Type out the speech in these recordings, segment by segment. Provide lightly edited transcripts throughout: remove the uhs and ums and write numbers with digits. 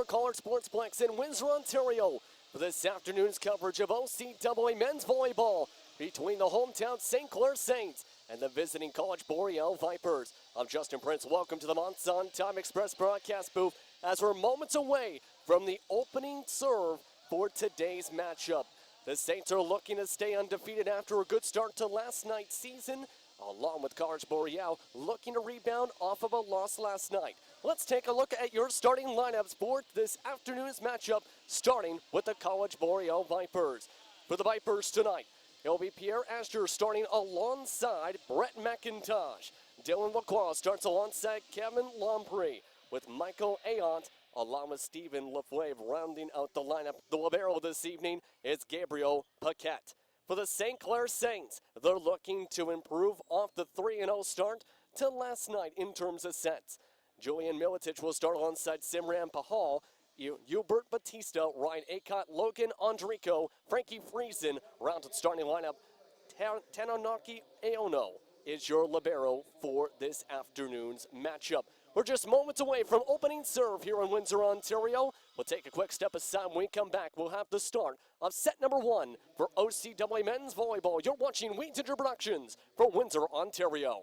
College Sportsplex in Windsor, Ontario for this afternoon's coverage of OCAA men's volleyball between the hometown St. Clair Saints and the visiting College Boreal Vipers. I'm Justin Prince. Welcome to the Monts on Time Express broadcast booth as we're moments away from the opening serve for today's matchup. The Saints are looking to stay undefeated after a good start to last night's season, along with College Boreal looking to rebound off of a loss last night. Let's take a look at your starting lineups for this afternoon's matchup, starting with the College Boreal Vipers. For the Vipers tonight, it'll be Pierre Asher starting alongside Brett McIntosh. Dylan Lacroix starts alongside Kevin Lamprey, with Michael Aont along with Stephen LaFlave rounding out the lineup. The libero this evening is Gabriel Paquette. For the St. Clair Saints, they're looking to improve off the 3-0 start to last night in terms of sets. Julian Milicic will start alongside Simran Pahal, Hubert Batista, Ryan Acott, Logan Andrico, Frankie Friesen, rounded starting lineup. Tanonaki Aono is your libero for this afternoon's matchup. We're just moments away from opening serve here in Windsor, Ontario. We'll take a quick step aside. When we come back, we'll have the start of set number 1 for OCAA men's volleyball. You're watching Weeds Productions for Windsor, Ontario.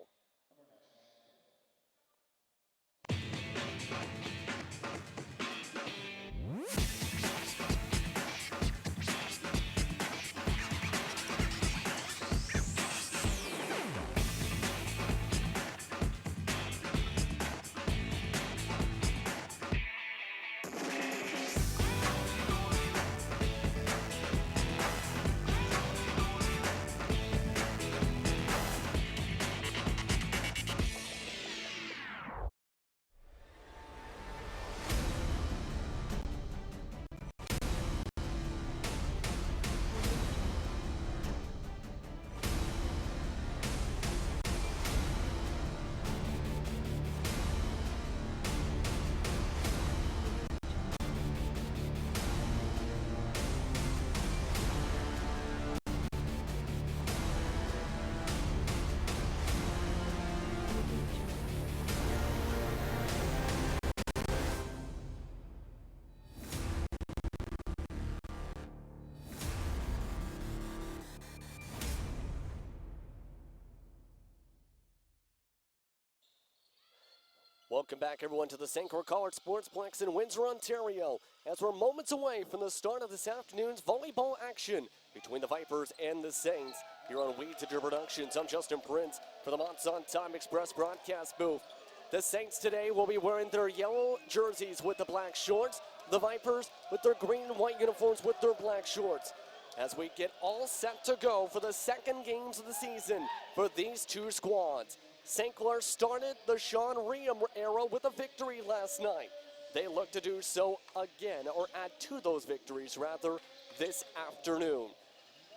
Welcome back, everyone, to the St. Clair College Sportsplex in Windsor, Ontario, as we're moments away from the start of this afternoon's volleyball action between the Vipers and the Saints. Here on Weeds Productions, I'm Justin Prince for the Monts on Time Express broadcast booth. The Saints today will be wearing their yellow jerseys with the black shorts, the Vipers with their green and white uniforms with their black shorts. As we get all set to go for the second games of the season for these two squads. St. Clair started the Sean Riem era with a victory last night. They look to do so again, or add to those victories rather, this afternoon.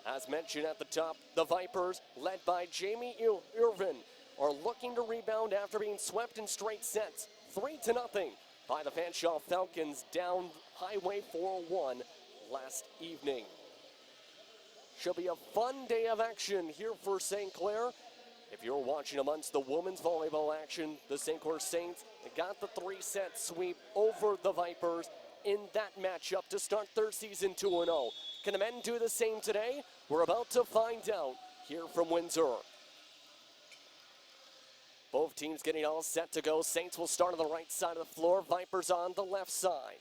As mentioned at the top, the Vipers, led by Jamie Irvin, are looking to rebound after being swept in straight sets, 3-0 by the Fanshawe Falcons down Highway 401 last evening. Should be a fun day of action here for St. Clair. If you're watching amongst the women's volleyball action, the St. Clair Saints got the 3-set sweep over the Vipers in that matchup to start their season 2-0. Can the men do the same today? We're about to find out here from Windsor. Both teams getting all set to go. Saints will start on the right side of the floor, Vipers on the left side.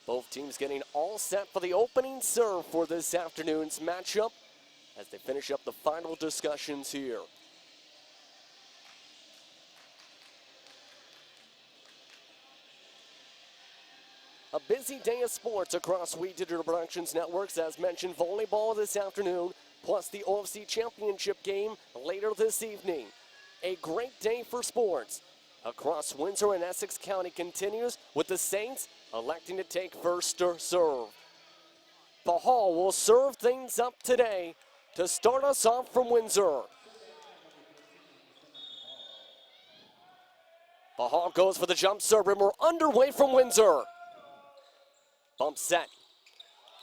Both teams getting all set for the opening serve for this afternoon's matchup as they finish up the final discussions here. A busy day of sports across We Digital Productions networks. As mentioned, volleyball this afternoon, plus the OFC Championship game later this evening. A great day for sports across Windsor and Essex County continues with the Saints electing to take first serve. Pahal will serve things up today to start us off from Windsor. Pahal goes for the jump serve, and we're underway from Windsor. Bump set.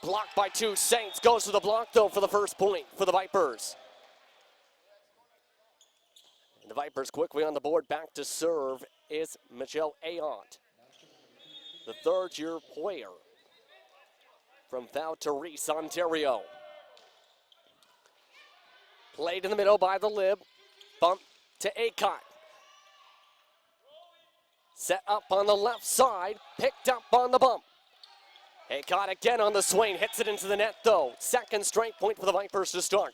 Blocked by two Saints. Goes to the block, though, for the first point for the Vipers. And the Vipers quickly on the board. Back to serve is Michelle Ayotte, the third-year player from Val-Therese, Ontario. Played in the middle by the Lib. Bump to Ayotte. Set up on the left side. Picked up on the bump. Ayotte again on the swing. Hits it into the net, though. Second straight point for the Vipers to start.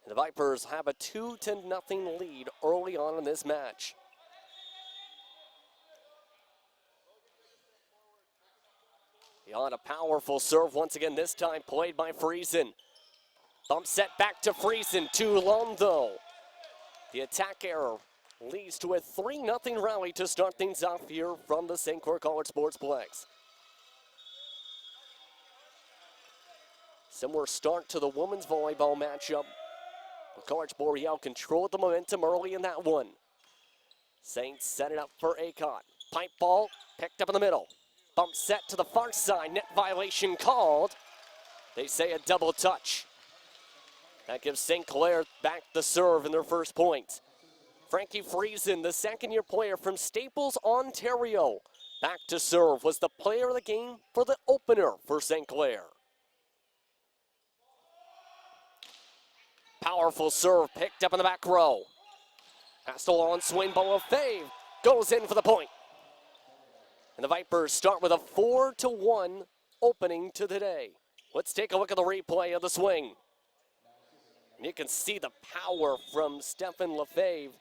And the Vipers have a 2-0 lead early on in this match. On a powerful serve once again, this time played by Friesen. Bump set back to Friesen, too long though. The attack error leads to a 3-0 rally to start things off here from the St. Clair College Sportsplex. Similar start to the women's volleyball matchup. College Boreal controlled the momentum early in that one. Saints set it up for Ayotte. Pipe ball picked up in the middle. Bump set to the far side, net violation called. They say a double touch. That gives St. Clair back the serve in their first point. Frankie Friesen, the second-year player from Staples, Ontario, back to serve, was the player of the game for the opener for St. Clair. Powerful serve picked up in the back row. Passed along, swing ball of fave, goes in for the point. And the Vipers start with a 4-1 opening to the day. Let's take a look at the replay of the swing. And you can see the power from Stefan Lefebvre.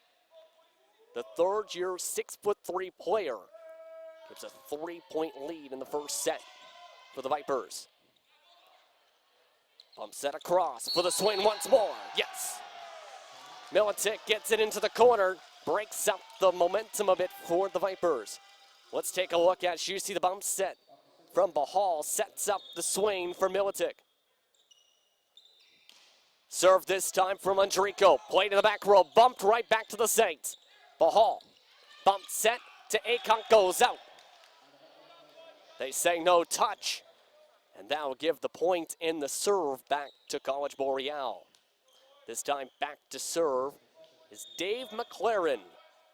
The third-year 6'3" player gives a 3-point lead in the first set for the Vipers. Bump set across for the swing once more. Yes. Militic gets it into the corner, breaks up the momentum a bit for the Vipers. Let's take a look at, you see the bump set from Bahal, sets up the swing for Militic. Serve this time from Andrico, played in the back row, bumped right back to the Saints. Bahal, bump set to Ayotte, goes out. They say no touch, and that will give the point in the serve back to College Boreal. This time back to serve is Dave McLaren,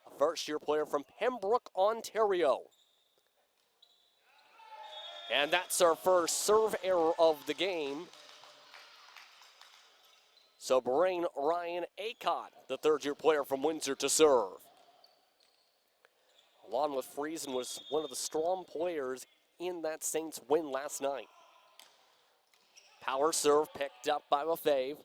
a first-year player from Pembroke, Ontario. And that's our first serve error of the game. So bring Ryan Ayotte, the third-year player from Windsor, to serve. Along with Friesen, was one of the strong players in that Saints win last night. Power serve picked up by Lefebvre.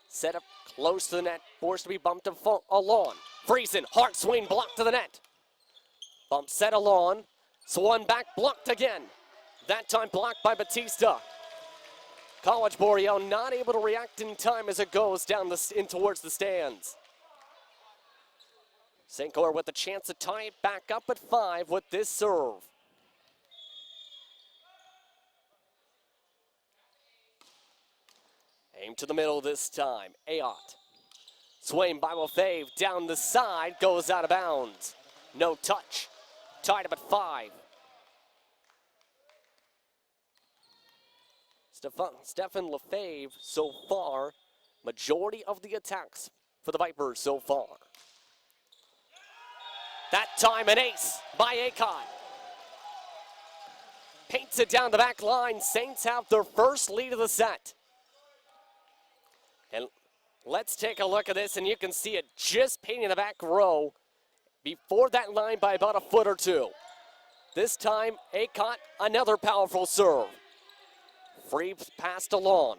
Set up close to the net, forced to be bumped along. Friesen, hard swing, blocked to the net. Bump set along, swung back, blocked again. That time blocked by Batista. College Boreal not able to react in time as it goes down in towards the stands. St. Clair with a chance to tie it back up at 5 with this serve. Aim to the middle this time. Ayotte. Swing by Lefebvre down the side, goes out of bounds. No touch. Tied up at 5. Stefan Lefebvre so far, majority of the attacks for the Vipers so far. That time an ace by Ayotte. Paints it down the back line. Saints have their first lead of the set. And let's take a look at this, and you can see it just painting the back row before that line by about a foot or two. This time, Ayotte, another powerful serve. Free passed along.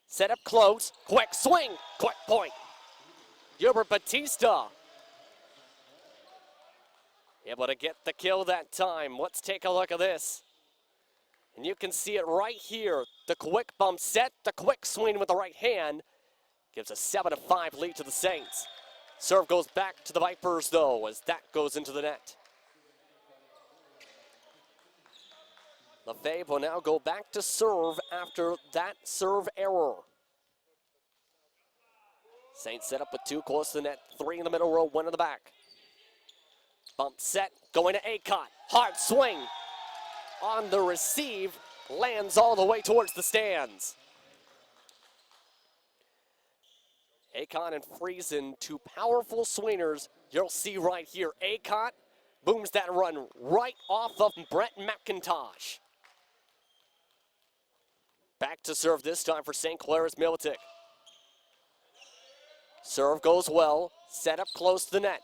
Set up close, quick swing, quick point. Hubert Batista able to get the kill that time. Let's take a look at this. And you can see it right here. The quick bump set, the quick swing with the right hand gives a 7-5 lead to the Saints. Serve goes back to the Vipers though as that goes into the net. Lefebvre will now go back to serve after that serve error. Saints set up with 2 close to the net, 3 in the middle row, 1 in the back. Bump set, going to Ayotte. Hard swing. on the receive, lands all the way towards the stands. Akon and Friesen, two powerful swingers. You'll see right here. Akon booms that run right off of Brett McIntosh. Back to serve this time for St. Clair is Militic. Serve goes well, set up close to the net.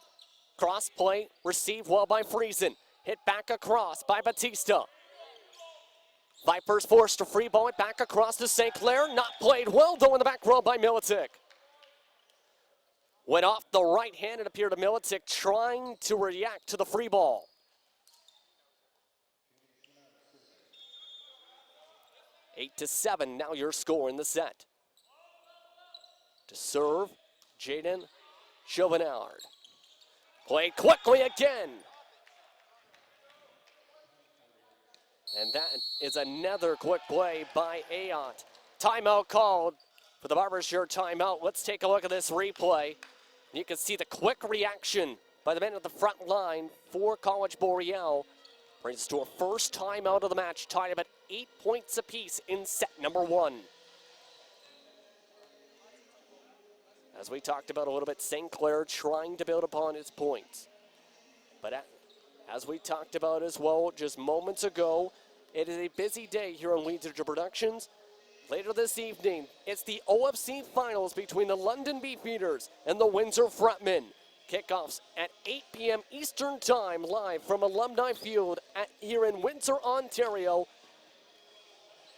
Cross play, received well by Friesen. Hit back across by Batista. Vipers forced to free ball it back across to St. Clair. Not played well though in the back row by Militic. Went off the right hand, it appeared to Militic trying to react to the free ball. Eight to 7, now your score in the set. To serve, Jaden Chauvinard. Played quickly again. And that is another quick play by Ayotte. Timeout called for the Barbers Share timeout. Let's take a look at this replay. You can see the quick reaction by the men at the front line for College Boreal. Brings us to a first timeout of the match, tied up at 8 points apiece in set number 1. As we talked about a little bit, St. Clair trying to build upon its points. But as we talked about as well just moments ago, it is a busy day here on Weeds Digital Productions. Later this evening, it's the OFC Finals between the London Beefeaters and the Windsor Frontmen. Kickoffs at 8 p.m. Eastern Time, live from Alumni Field here in Windsor, Ontario.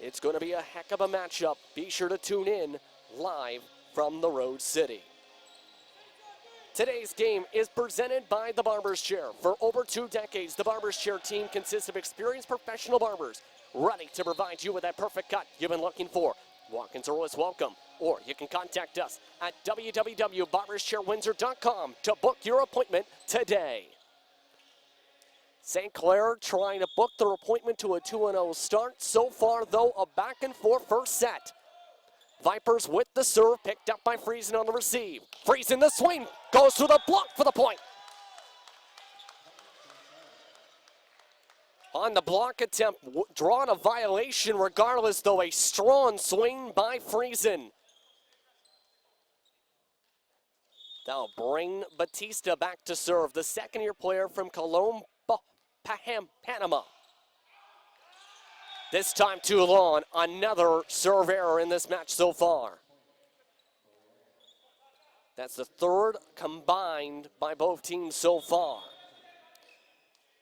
It's going to be a heck of a matchup. Be sure to tune in live from the Road City. Today's game is presented by the Barber's Chair. For over 2 decades, the Barber's Chair team consists of experienced professional barbers ready to provide you with that perfect cut you've been looking for. Walk-ins are always welcome, or you can contact us at www.barberschairwindsor.com to book your appointment today. St. Clair trying to book their appointment to a 2-0 start. So far, though, a back-and-forth first set. Vipers with the serve, picked up by Friesen on the receive. Friesen the swing, goes through the block for the point. On the block attempt, drawn a violation regardless, though a strong swing by Friesen. That'll bring Batista back to serve, the second-year player from Cologne, Panama. This time too long, another serve error in this match so far. That's the third combined by both teams so far.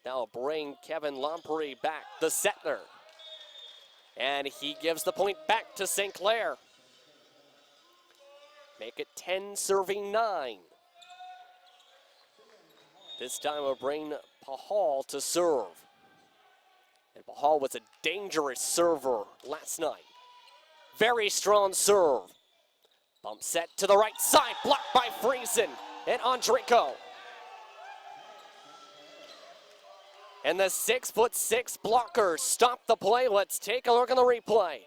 That'll bring Kevin Lamprey back, the setter. And he gives the point back to St. Clair. Make it 10-9. This time we'll bring Pahal to serve. And Pahal was a dangerous server last night. Very strong serve. Bump set to the right side, blocked by Friesen and Andrico. And the 6'6" blockers stop the play. Let's take a look at the replay.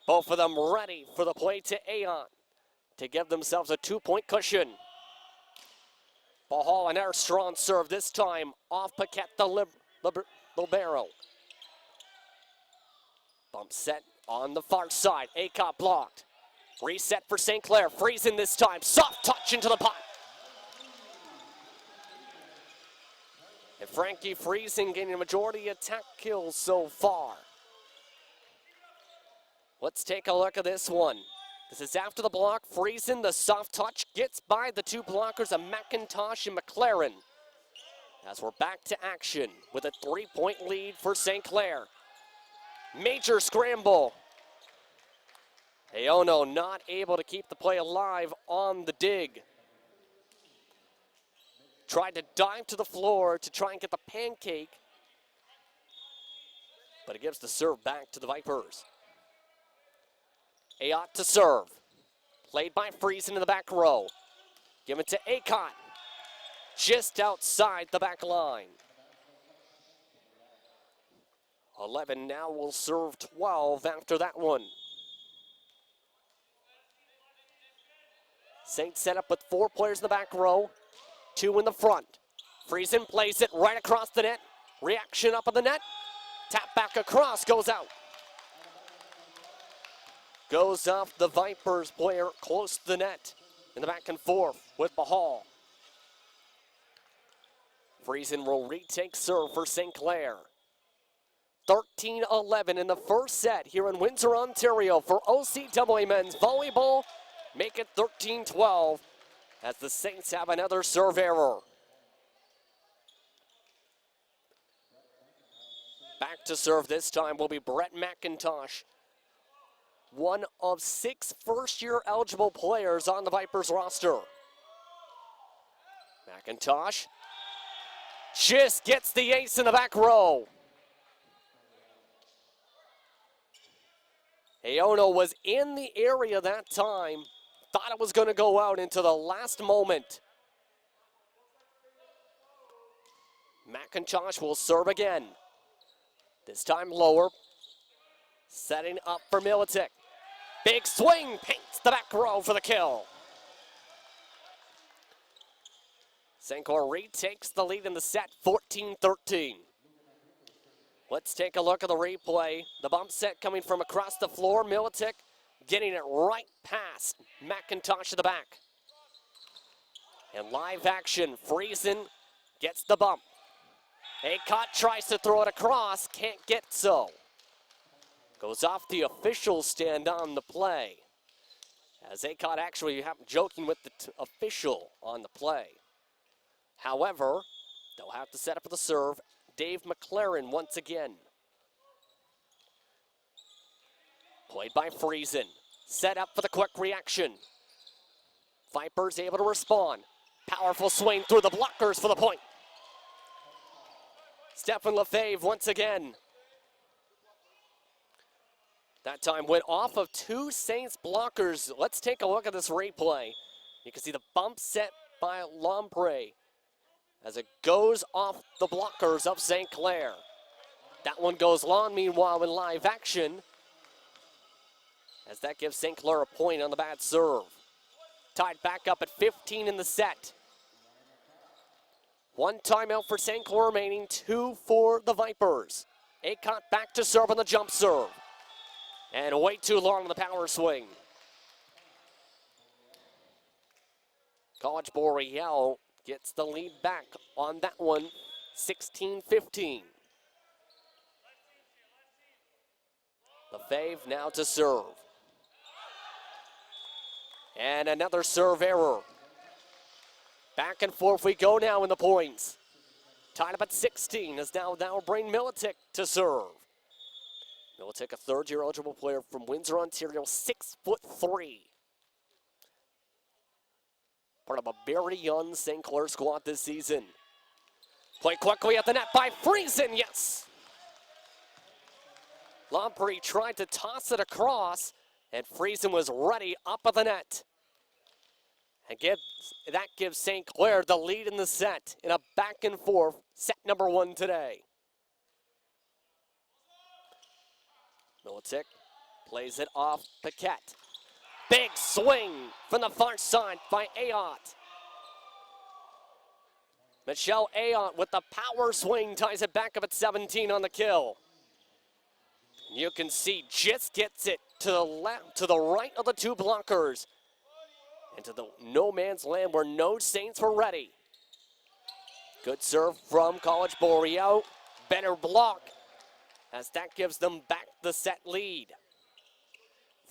Both of them ready for the play to Ayotte to give themselves a 2-point cushion. Pahal, another strong serve, this time off Paquette the libero. Bump set on the far side. Akot blocked. Reset for St. Clair. Friesen this time. Soft touch into the pot. And Frankie Friesen getting a majority attack kills so far. Let's take a look at this one. This is after the block. Friesen, the soft touch, gets by the 2 blockers of McIntosh and McLaren. As we're back to action with a 3-point lead for St. Clair. Major scramble. Ayono not able to keep the play alive on the dig. Tried to dive to the floor to try and get the pancake. But it gives the serve back to the Vipers. Ayotte to serve. Played by Friesen in the back row. Given to Akot. Just outside the back line. 11 now will serve 12 after that one. Saints set up with 4 players in the back row, 2 in the front. Friesen plays it right across the net. Reaction up on the net. Tap back across, goes out. Goes off the Vipers player close to the net. In the back and forth with Bahal. Friesen will retake serve for St. Clair. 13-11 in the first set here in Windsor, Ontario for OCAA men's volleyball. Make it 13-12 as the Saints have another serve error. Back to serve this time will be Brett McIntosh, one of 6 first-year eligible players on the Vipers roster. McIntosh just gets the ace in the back row. Aono was in the area that time, thought it was going to go out into the last moment. McIntosh will serve again. This time lower, setting up for Militic. Big swing, paints the back row for the kill. St. Clair retakes the lead in the set, 14-13. Let's take a look at the replay. The bump set coming from across the floor. Militic getting it right past McIntosh at the back. In live action, Friesen gets the bump. Acott tries to throw it across, can't get so. Goes off the official stand on the play. As Acott actually joking with the official on the play. However, they'll have to set up for the serve. Dave McLaren once again. Played by Friesen. Set up for the quick reaction. Vipers able to respond. Powerful swing through the blockers for the point. Stefan Lefebvre once again. That time went off of 2 Saints blockers. Let's take a look at this replay. You can see the bump set by Lombre as it goes off the blockers of St. Clair. That one goes long, meanwhile, in live action, as that gives St. Clair a point on the bad serve. Tied back up at 15 in the set. 1 timeout for St. Clair remaining, 2 for the Vipers. Acott back to serve on the jump serve. And way too long on the power swing. College Boreal gets the lead back on that one, 16-15. Lefebvre now to serve. And another serve error. Back and forth we go now in the points. Tied up at 16 as now will bring Militic to serve. Militic, a third-year eligible player from Windsor, Ontario, 6'3". Part of a very young St. Clair squad this season. Play quickly at the net by Friesen, yes! Lombre tried to toss it across, and Friesen was ready up at the net. And that gives St. Clair the lead in the set in a back and forth, set number 1 today. Militic plays it off Paquette. Big swing from the far side by Ayotte. Michelle Ayotte with the power swing ties it back up at 17 on the kill. You can see just gets it to the left, to the right of the 2 blockers. Into the no man's land where no Saints were ready. Good serve from College Boreal. Better block as that gives them back the set lead.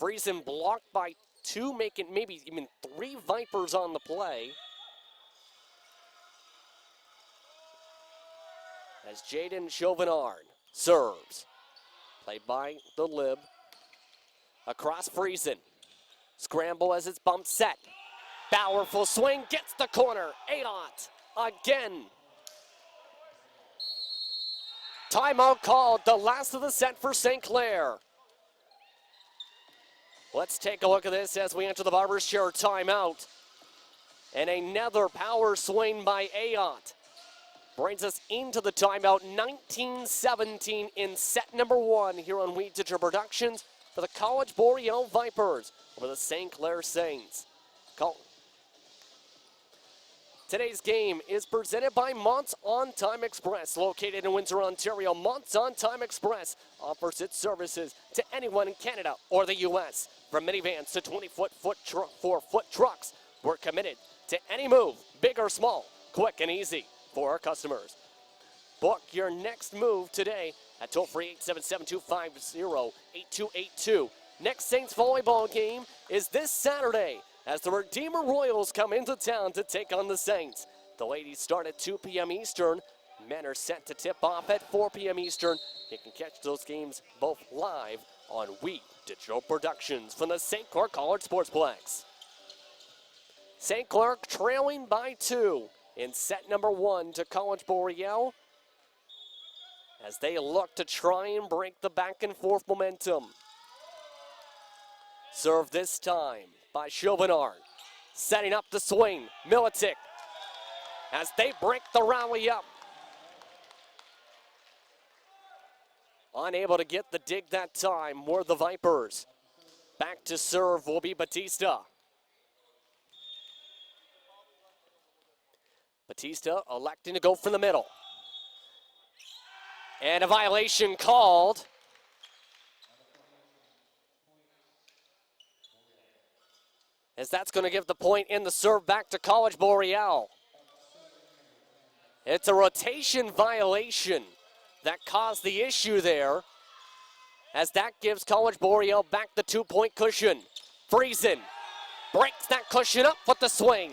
Friesen blocked by 2, making maybe even 3 Vipers on the play. As Jaden Chauvinard serves. Played by the Lib. Across Friesen. Scramble as it's bumped set. Powerful swing, gets the corner. Ayotte again. Timeout called, the last of the set for St. Clair. Let's take a look at this as we enter the barber's chair timeout. And another power swing by Ayotte brings us into the timeout. 19-17 in set number 1 here on Weed Ditcher Productions for the College Boreal Vipers over the St. Clair Saints. Today's game is presented by Mont's On Time Express, located in Windsor, Ontario. Mont's On Time Express offers its services to anyone in Canada or the U.S. From minivans to 20-foot 4-foot trucks, we're committed to any move, big or small, quick and easy for our customers. Book your next move today at toll-free 877-250-8282. Next Saints volleyball game is this Saturday as the Redeemer Royals come into town to take on the Saints. The ladies start at 2 p.m. Eastern. Men are set to tip off at 4 p.m. Eastern. You can catch those games both live on We Digital Productions from the St. Clair College Sportsplex. St. Clair trailing by 2 in set number 1 to College Boreal as they look to try and break the back and forth momentum. Serve this time by Chauvinard. Setting up the swing, Militic, as they break the rally up. Unable to get the dig that time were the Vipers. Back to serve will be Batista. Batista electing to go from the middle. And a violation called. As that's going to give the point in the serve back to College Boreal. It's a rotation violation that caused the issue there, as that gives College Boreal back the 2-point cushion. Friesen breaks that cushion up with the swing.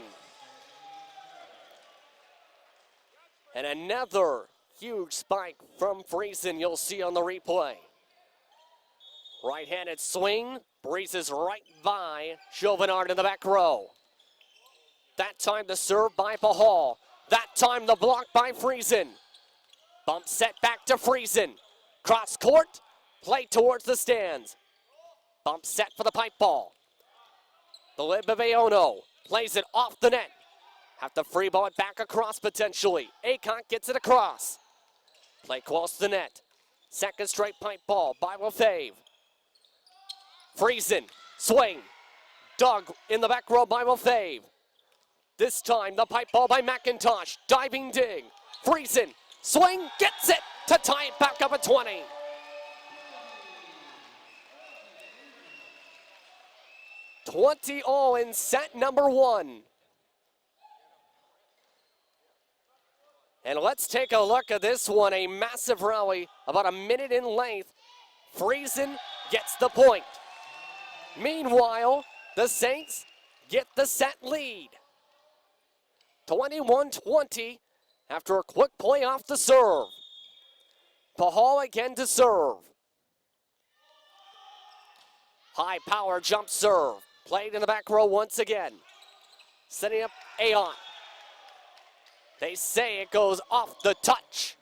And another huge spike from Friesen you'll see on the replay. Right-handed swing, breezes right by Chauvinard in the back row. That time the serve by Pahal. That time the block by Friesen. Bump set back to Friesen. Cross court, play towards the stands. Bump set for the pipe ball. The lib of Aono plays it off the net. Have to free ball it back across potentially. Aycock gets it across. Play close to the net. Second straight pipe ball by Lefebvre. Friesen, swing. Dug in the back row by Lefebvre. This time the pipe ball by McIntosh. Diving dig. Friesen, swing, gets it to tie it back up at 20. All in set number 1. And let's take a look at this one. A massive rally, about a minute in length. Friesen gets the point. Meanwhile, the Saints get the set lead. 21-20 after a quick play off the serve. Pahal again to serve. High power jump serve. Played in the back row once again. Setting up Aon. They say it goes off the touch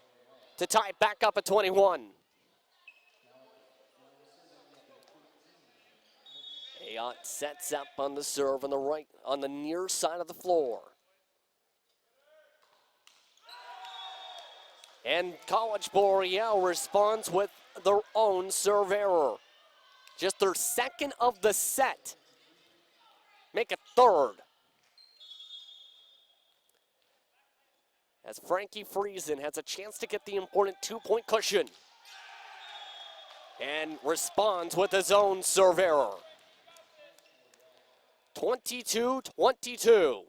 to tie it back up at 21. Aon sets up on the serve on the right, on the near side of the floor. And College Boreal responds with their own serve error. Just their second of the set. Make it third. As Frankie Friesen has a chance to get the important 2-point cushion. And responds with his own serve error. 22-22.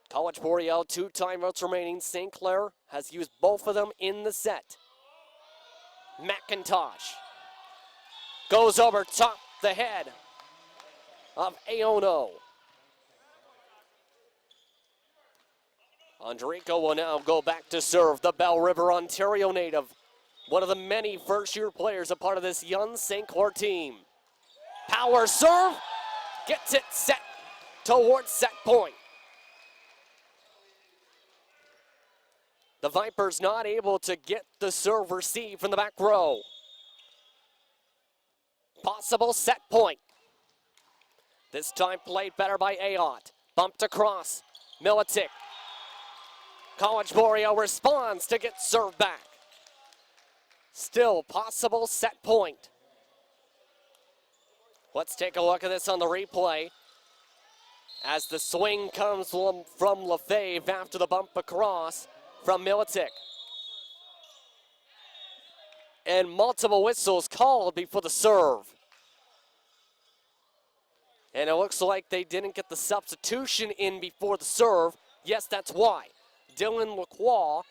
College Boreal, 2 timeouts remaining. St. Clair has used both of them in the set. McIntosh goes over top the head of Aono. Andrico will now go back to serve, the Bell River, Ontario native. One of the many first-year players a part of this young St. Clair team. Power serve, gets it set towards set point. The Vipers not able to get the serve received from the back row. Possible set point. This time played better by Ayotte. Bumped across. Militic. College Boreal responds to get served back. Still possible set point. Let's take a look at this on the replay. as the swing comes from Lefebvre after the bump across from Militic. And multiple whistles called before the serve. And it looks like they didn't get the substitution in before the serve. Yes, that's why. Dylan Lacroix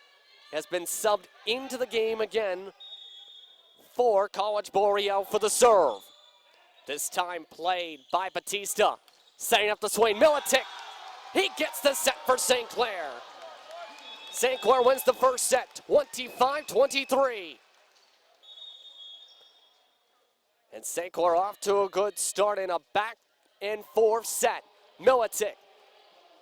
has been subbed into the game again for College Boreal for the serve. This time played by Batista. Setting up the swing, Militic. He gets the set for St. Clair. St. Clair wins the first set, 25-23. And St. Clair off to a good start in a back and forth set. Militic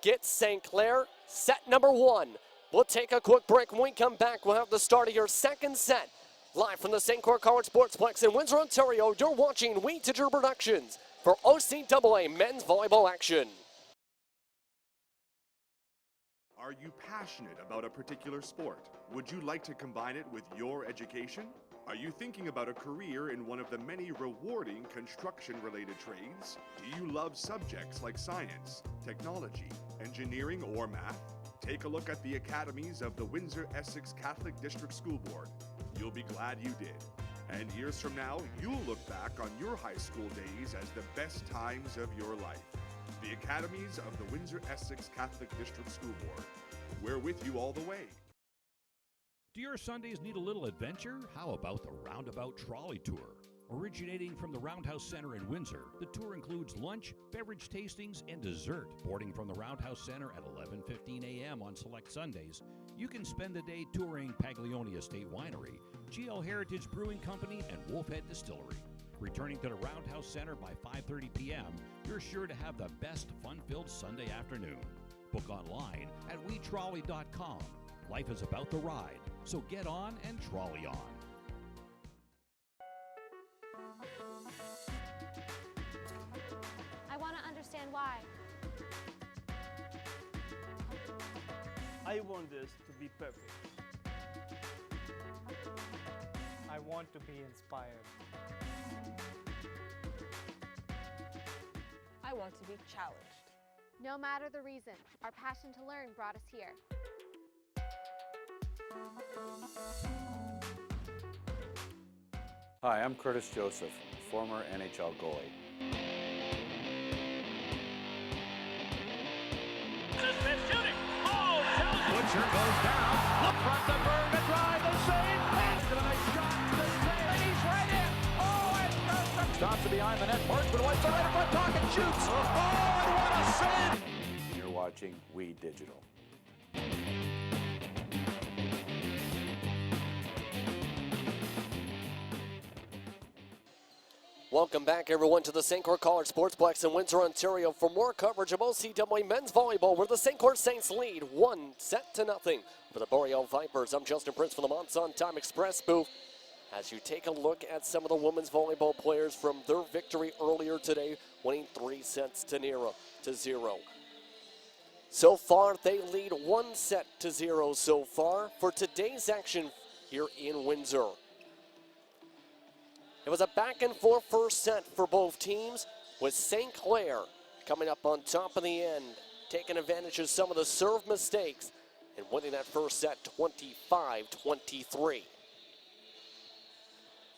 gets St. Clair set number 1. We'll take a quick break. When we come back, we'll have the start of your second set. Live from the St. Clair College Sportsplex in Windsor, Ontario, you're watching Wheat Productions for OCAA men's volleyball action. Are you passionate about a particular sport? Would you like to combine it with your education? Are you thinking about a career in one of the many rewarding construction-related trades? Do you love subjects like science, technology, engineering, or math? Take a look at the academies of the Windsor-Essex Catholic District School Board. You'll be glad you did. And years from now, you'll look back on your high school days as the best times of your life. The academies of the Windsor-Essex Catholic District School Board. We're with you all the way. Do your Sundays need a little adventure? How about the Roundabout Trolley Tour? Originating from the Roundhouse Center in Windsor, the tour includes lunch, beverage tastings, and dessert. Boarding from the Roundhouse Center at 11:15 a.m. on select Sundays, you can spend the day touring Paglioni Estate Winery, GL Heritage Brewing Company, and Wolfhead Distillery. Returning to the Roundhouse Center by 5:30 p.m., you're sure to have the best fun-filled Sunday afternoon. Book online at wetrolley.com. Life is about the ride, so get on and trolley on. I want to understand why. I want this to be perfect. I want to be inspired. I want to be challenged. No matter the reason, our passion to learn brought us here. Hi, I'm Curtis Joseph, former NHL goalie. Shooting. Oh, Butcher goes down. Look front to Berg to drive the save. That's a nice shot to the save. And he's right in. Oh, and stops it behind the net. Bergman wants the right in front pocket, shoots. Oh, and what a save. You're watching We Digital. Welcome back, everyone, to the St. Clair College Sportsplex in Windsor, Ontario for more coverage of OCAA men's volleyball, where the St. Clair Saints lead 1-0 for the Boreal Vipers. I'm Justin Prince from the Monson Time Express booth. As you take a look at some of the women's volleyball players from their victory earlier today, winning 3-0. So far, they lead 1-0 so far for today's action here in Windsor. It was a back-and-forth first set for both teams, with St. Clair coming up on top of the end, taking advantage of some of the serve mistakes and winning that first set 25-23.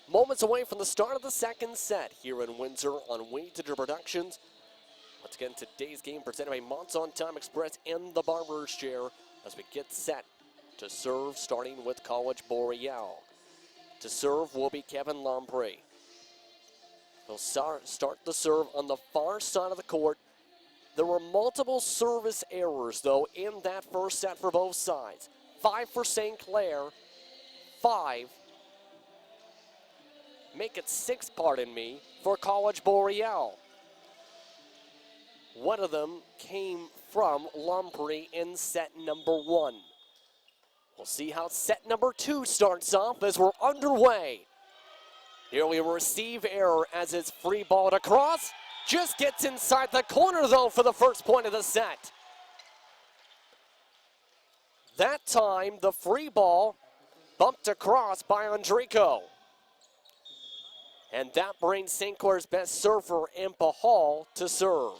Moments away from the start of the second set here in Windsor on Wheat Productions. Once again, today's game presented by Monson Time Express and the Barber's Chair as we get set to serve, starting with College Boreal. To serve will be Kevin Lamprey. He'll start the serve on the far side of the court. There were multiple service errors, though, in that first set for both sides. 5 for St. Clair, 5. Make it 6, pardon me, for College Boreal. One of them came from Lamprey in set number 1. We'll see how set number 2 starts off as we're underway. Here we receive error as it's free balled across. Just gets inside the corner, though, for the first point of the set. That time, the free ball bumped across by Andrico. And that brings St. Clair's best server, Impa Hall, to serve.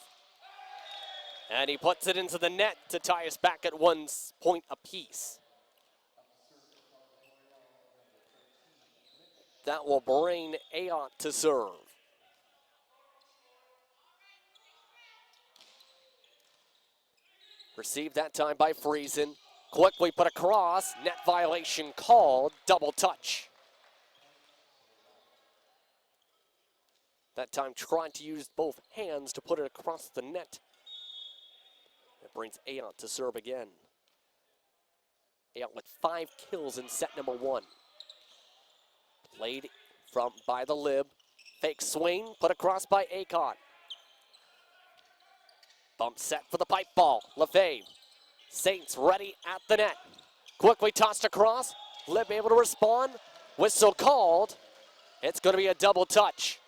And he puts it into the net to tie us back at 1 point apiece. That will bring Ayot to serve. Received that time by Friesen. Quickly put across. Net violation called. Double touch. That time trying to use both hands to put it across the net. That brings Ayot to serve again. Ayot with 5 kills in set number 1. Played by the lib. Fake swing, put across by Ayot. Bump set for the pipe ball. Lefebvre. Saints ready at the net. Quickly tossed across. Lib able to respond. Whistle called. It's going to be a double touch.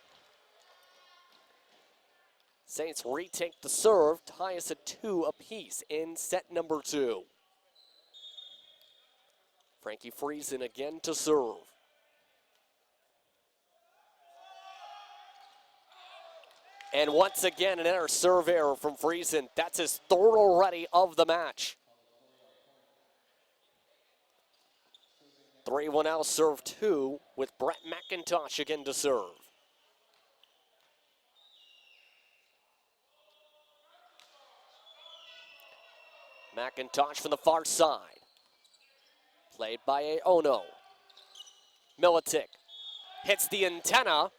Saints retake the serve, tie us at 2 apiece in set number 2. Frankie Friesen again to serve. And once again, another serve error from Friesen. That's his third already of the match. 3-1 out, serve 2 with Brett McIntosh again to serve. McIntosh from the far side. Played by Ono. Militic hits the antenna,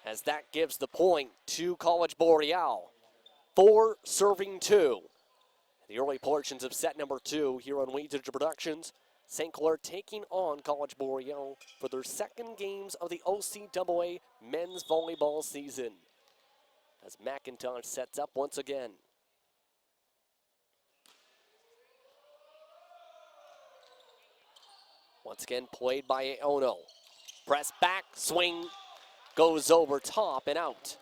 as that gives the point to College Boreal. 4 serving 2. The early portions of set number 2 here on We Digital Productions. St. Clair taking on College Boreal for their second games of the OCAA men's volleyball season. As McIntosh sets up once again. Once again played by Ono. Press back, swing, goes over top and out.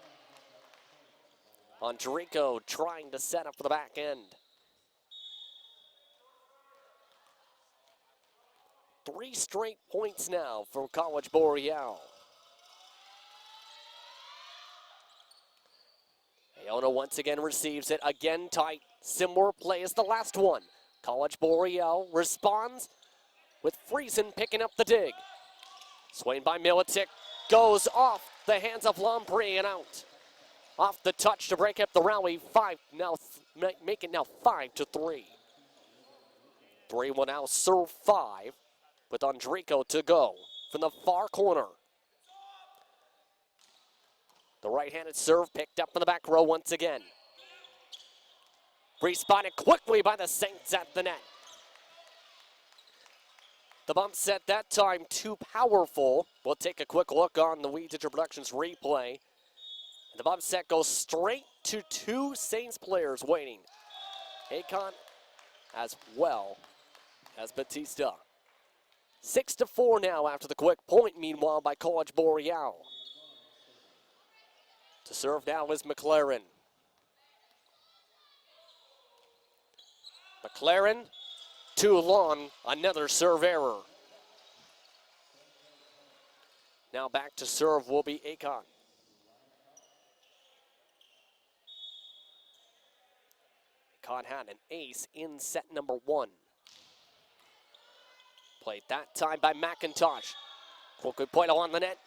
Andrico trying to set up for the back end. 3 straight points now for College Boreal. Ono once again receives it, again tight. Similar play as the last one. College Boreal responds with Friesen picking up the dig. Swing by Militic, goes off the hands of Lamprey and out. Off the touch to break up the rally. Make it now 5-3. 3-1 out, serve 5 with Andrico to go from the far corner. The right-handed serve picked up in the back row once again. Responded quickly by the Saints at the net. The bump set that time too powerful. We'll take a quick look on the We Digital Productions replay. The bump set goes straight to 2 Saints players waiting. Akon as well as Batista. 6-4 now after the quick point, meanwhile, by College Boreal. To serve now is McLaren. McLaren, too long, another serve error. Now back to serve will be Akon. Akon had an ace in set number 1. Played that time by McIntosh. Quickly point on the net.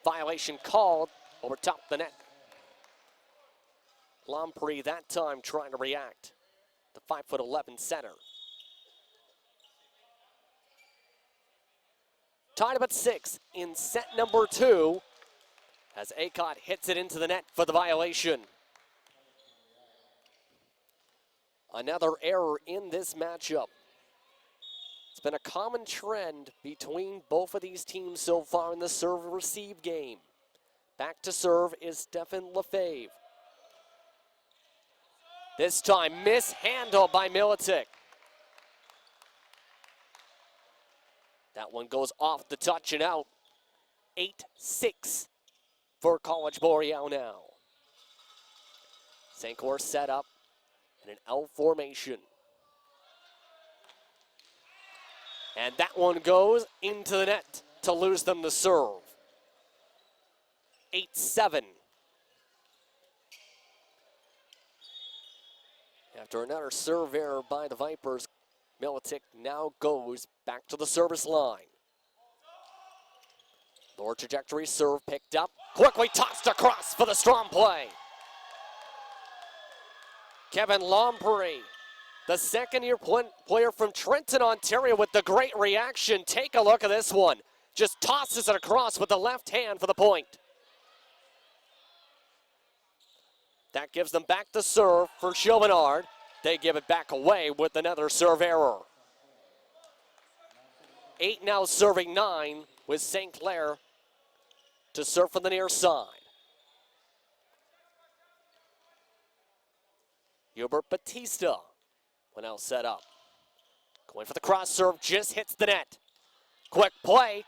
Violation called over top the net. Lamprey that time trying to react. The 5'11" center. Tied up at 6 in set number 2 as Akot hits it into the net for the violation. Another error in this matchup. It's been a common trend between both of these teams so far in the serve-receive game. Back to serve is Stefan Lefebvre. This time mishandled by Militic. That one goes off the touch and out. 8-6 for College Boreal now. St. Clair set up in an L formation. And that one goes into the net to lose them the serve. 8-7. After another serve error by the Vipers, Militic now goes back to the service line. Lower trajectory serve picked up. Quickly tossed across for the strong play. Kevin Lomprey, the second-year player from Trenton, Ontario, with the great reaction. Take a look at this one. Just tosses it across with the left hand for the point. That gives them back the serve for Chauvinard. They give it back away with another serve error. 8 now serving 9 with St. Clair to serve from the near side. Hubert Batista will now set up. Going for the cross serve, just hits the net. Quick play.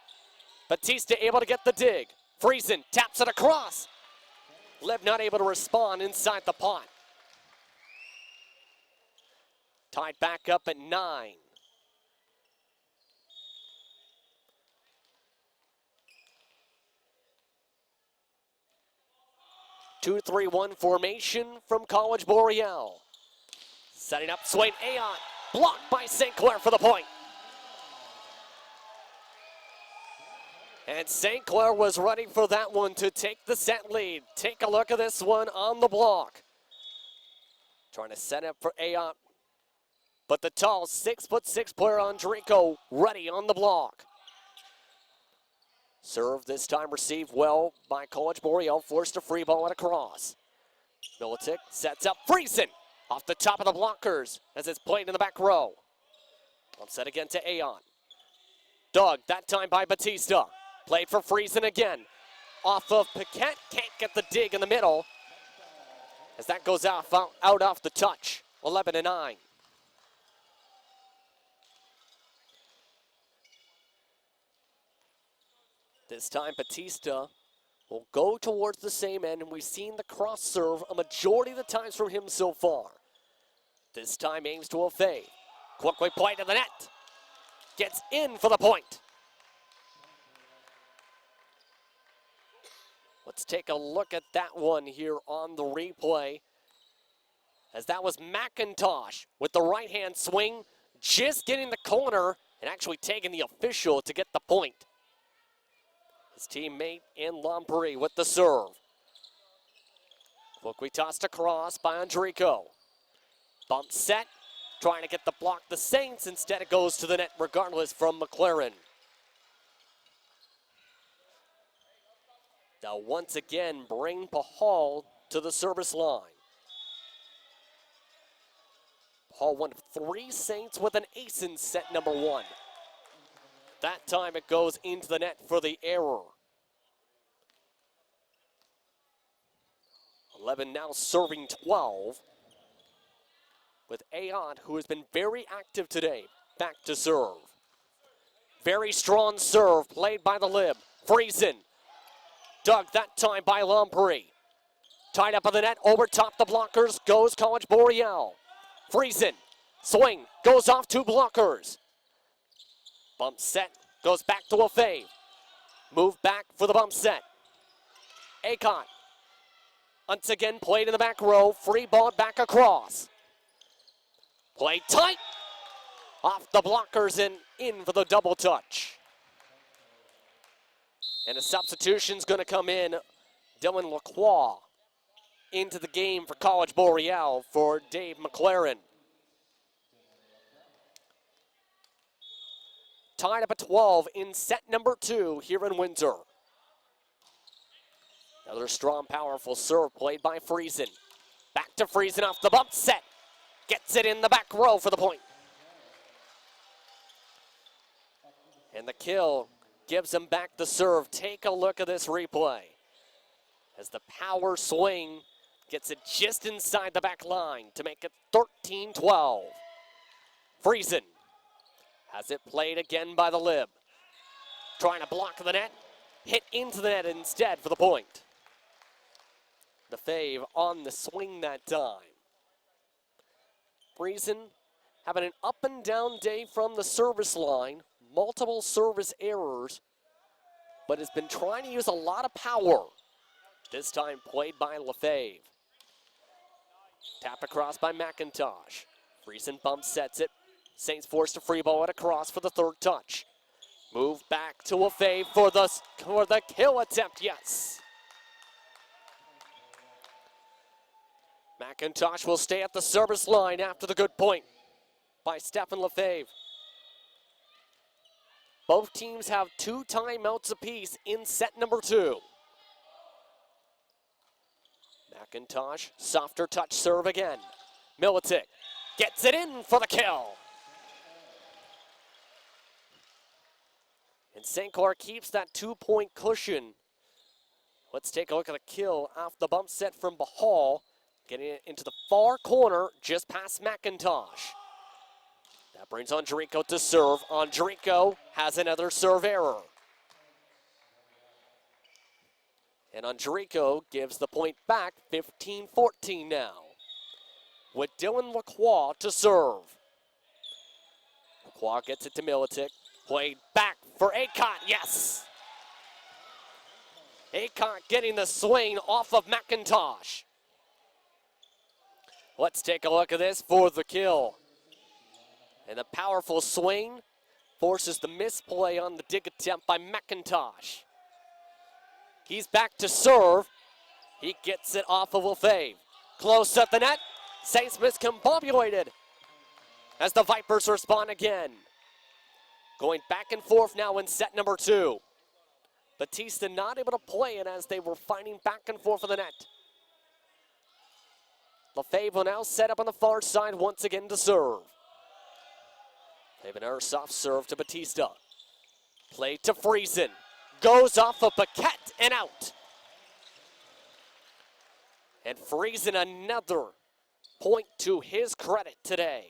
Batista able to get the dig. Friesen taps it across. Lib not able to respond inside the pot. Tied back up at 9. Two-3-1 formation from College Boreal. Setting up, Swain Ayon, blocked by St. Clair for the point. And St. Clair was ready for that one to take the set lead. Take a look at this one on the block. Trying to set up for Ayon. But the tall 6'6" player Andrico ready on the block. Serve this time received well by College Boreal, forced a free ball and a cross. Militic sets up Friesen off the top of the blockers as it's played in the back row. Set again to Ayon. Dug, that time by Batista. Played for Friesen again. Off of Paquette, can't get the dig in the middle. As that goes out off the touch, 11-9. This time Batista will go towards the same end, and we've seen the cross serve a majority of the times from him so far. This time aims to a fade. Quickly play to the net. Gets in for the point. Let's take a look at that one here on the replay. As that was McIntosh with the right hand swing, just getting the corner and actually taking the official to get the point. His teammate in Lomprey with the serve. Quickly tossed across by Andrico. Bump set, trying to get the block the Saints. Instead it goes to the net regardless from McLaren. Now once again bring Pahal to the service line. Pahal won 3 Saints with an ace in set number 1. That time it goes into the net for the error. 11 now serving 12. With Ayon, who has been very active today, back to serve. Very strong serve played by the Lib. Friesen. Dug that time by Lomprey. Tied up on the net, over top the blockers goes College Boreal. Friesen. Swing, goes off 2 blockers. Bump set, goes back to a fade. Move back for the bump set. Akon. Once again played in the back row, free ball back across. Play tight. Off the blockers and in for the double touch. And a substitution's gonna come in. Dylan Lacroix into the game for College Boreal for Dave McLaren. Tied up at 12 in set number 2 here in Windsor. Another strong, powerful serve played by Friesen. Back to Friesen off the bump set. Gets it in the back row for the point. And the kill gives him back the serve. Take a look at this replay. As the power swing gets it just inside the back line to make it 13-12. Friesen has it played again by the Lib. Trying to block the net. Hit into the net instead for the point. The fave on the swing that time. Friesen having an up and down day from the service line. Multiple service errors, but has been trying to use a lot of power. This time played by Lefebvre. Tap across by McIntosh. Friesen bump sets it. Saints forced to free ball it across for the third touch. Move back to a fave for the kill attempt, yes. McIntosh will stay at the service line after the good point by Stefan Lefebvre. Both teams have 2 timeouts apiece in set number 2. McIntosh, softer touch serve again. Militic gets it in for the kill. And St. Clair keeps that 2-point cushion. Let's take a look at the kill off the bump set from Bahal. Getting it into the far corner, just past McIntosh. That brings Andrico to serve. Andrico has another serve error. And Andrico gives the point back, 15-14 now. With Dylan Lacroix to serve. Lacroix gets it to Militic. Played back for Acott, yes! Acott getting the swing off of McIntosh. Let's take a look at this for the kill. And the powerful swing forces the misplay on the dig attempt by McIntosh. He's back to serve. He gets it off of Lefebvre. Close at the net. Saints miscombobulated as the Vipers respond again. Going back and forth now in set number 2. Batista not able to play it as they were fighting back and forth for the net. Lefebvre will now set up on the far side once again to serve. Lefebvre soft serve to Batista. Play to Friesen. Goes off of Paquette and out. And Friesen another point to his credit today.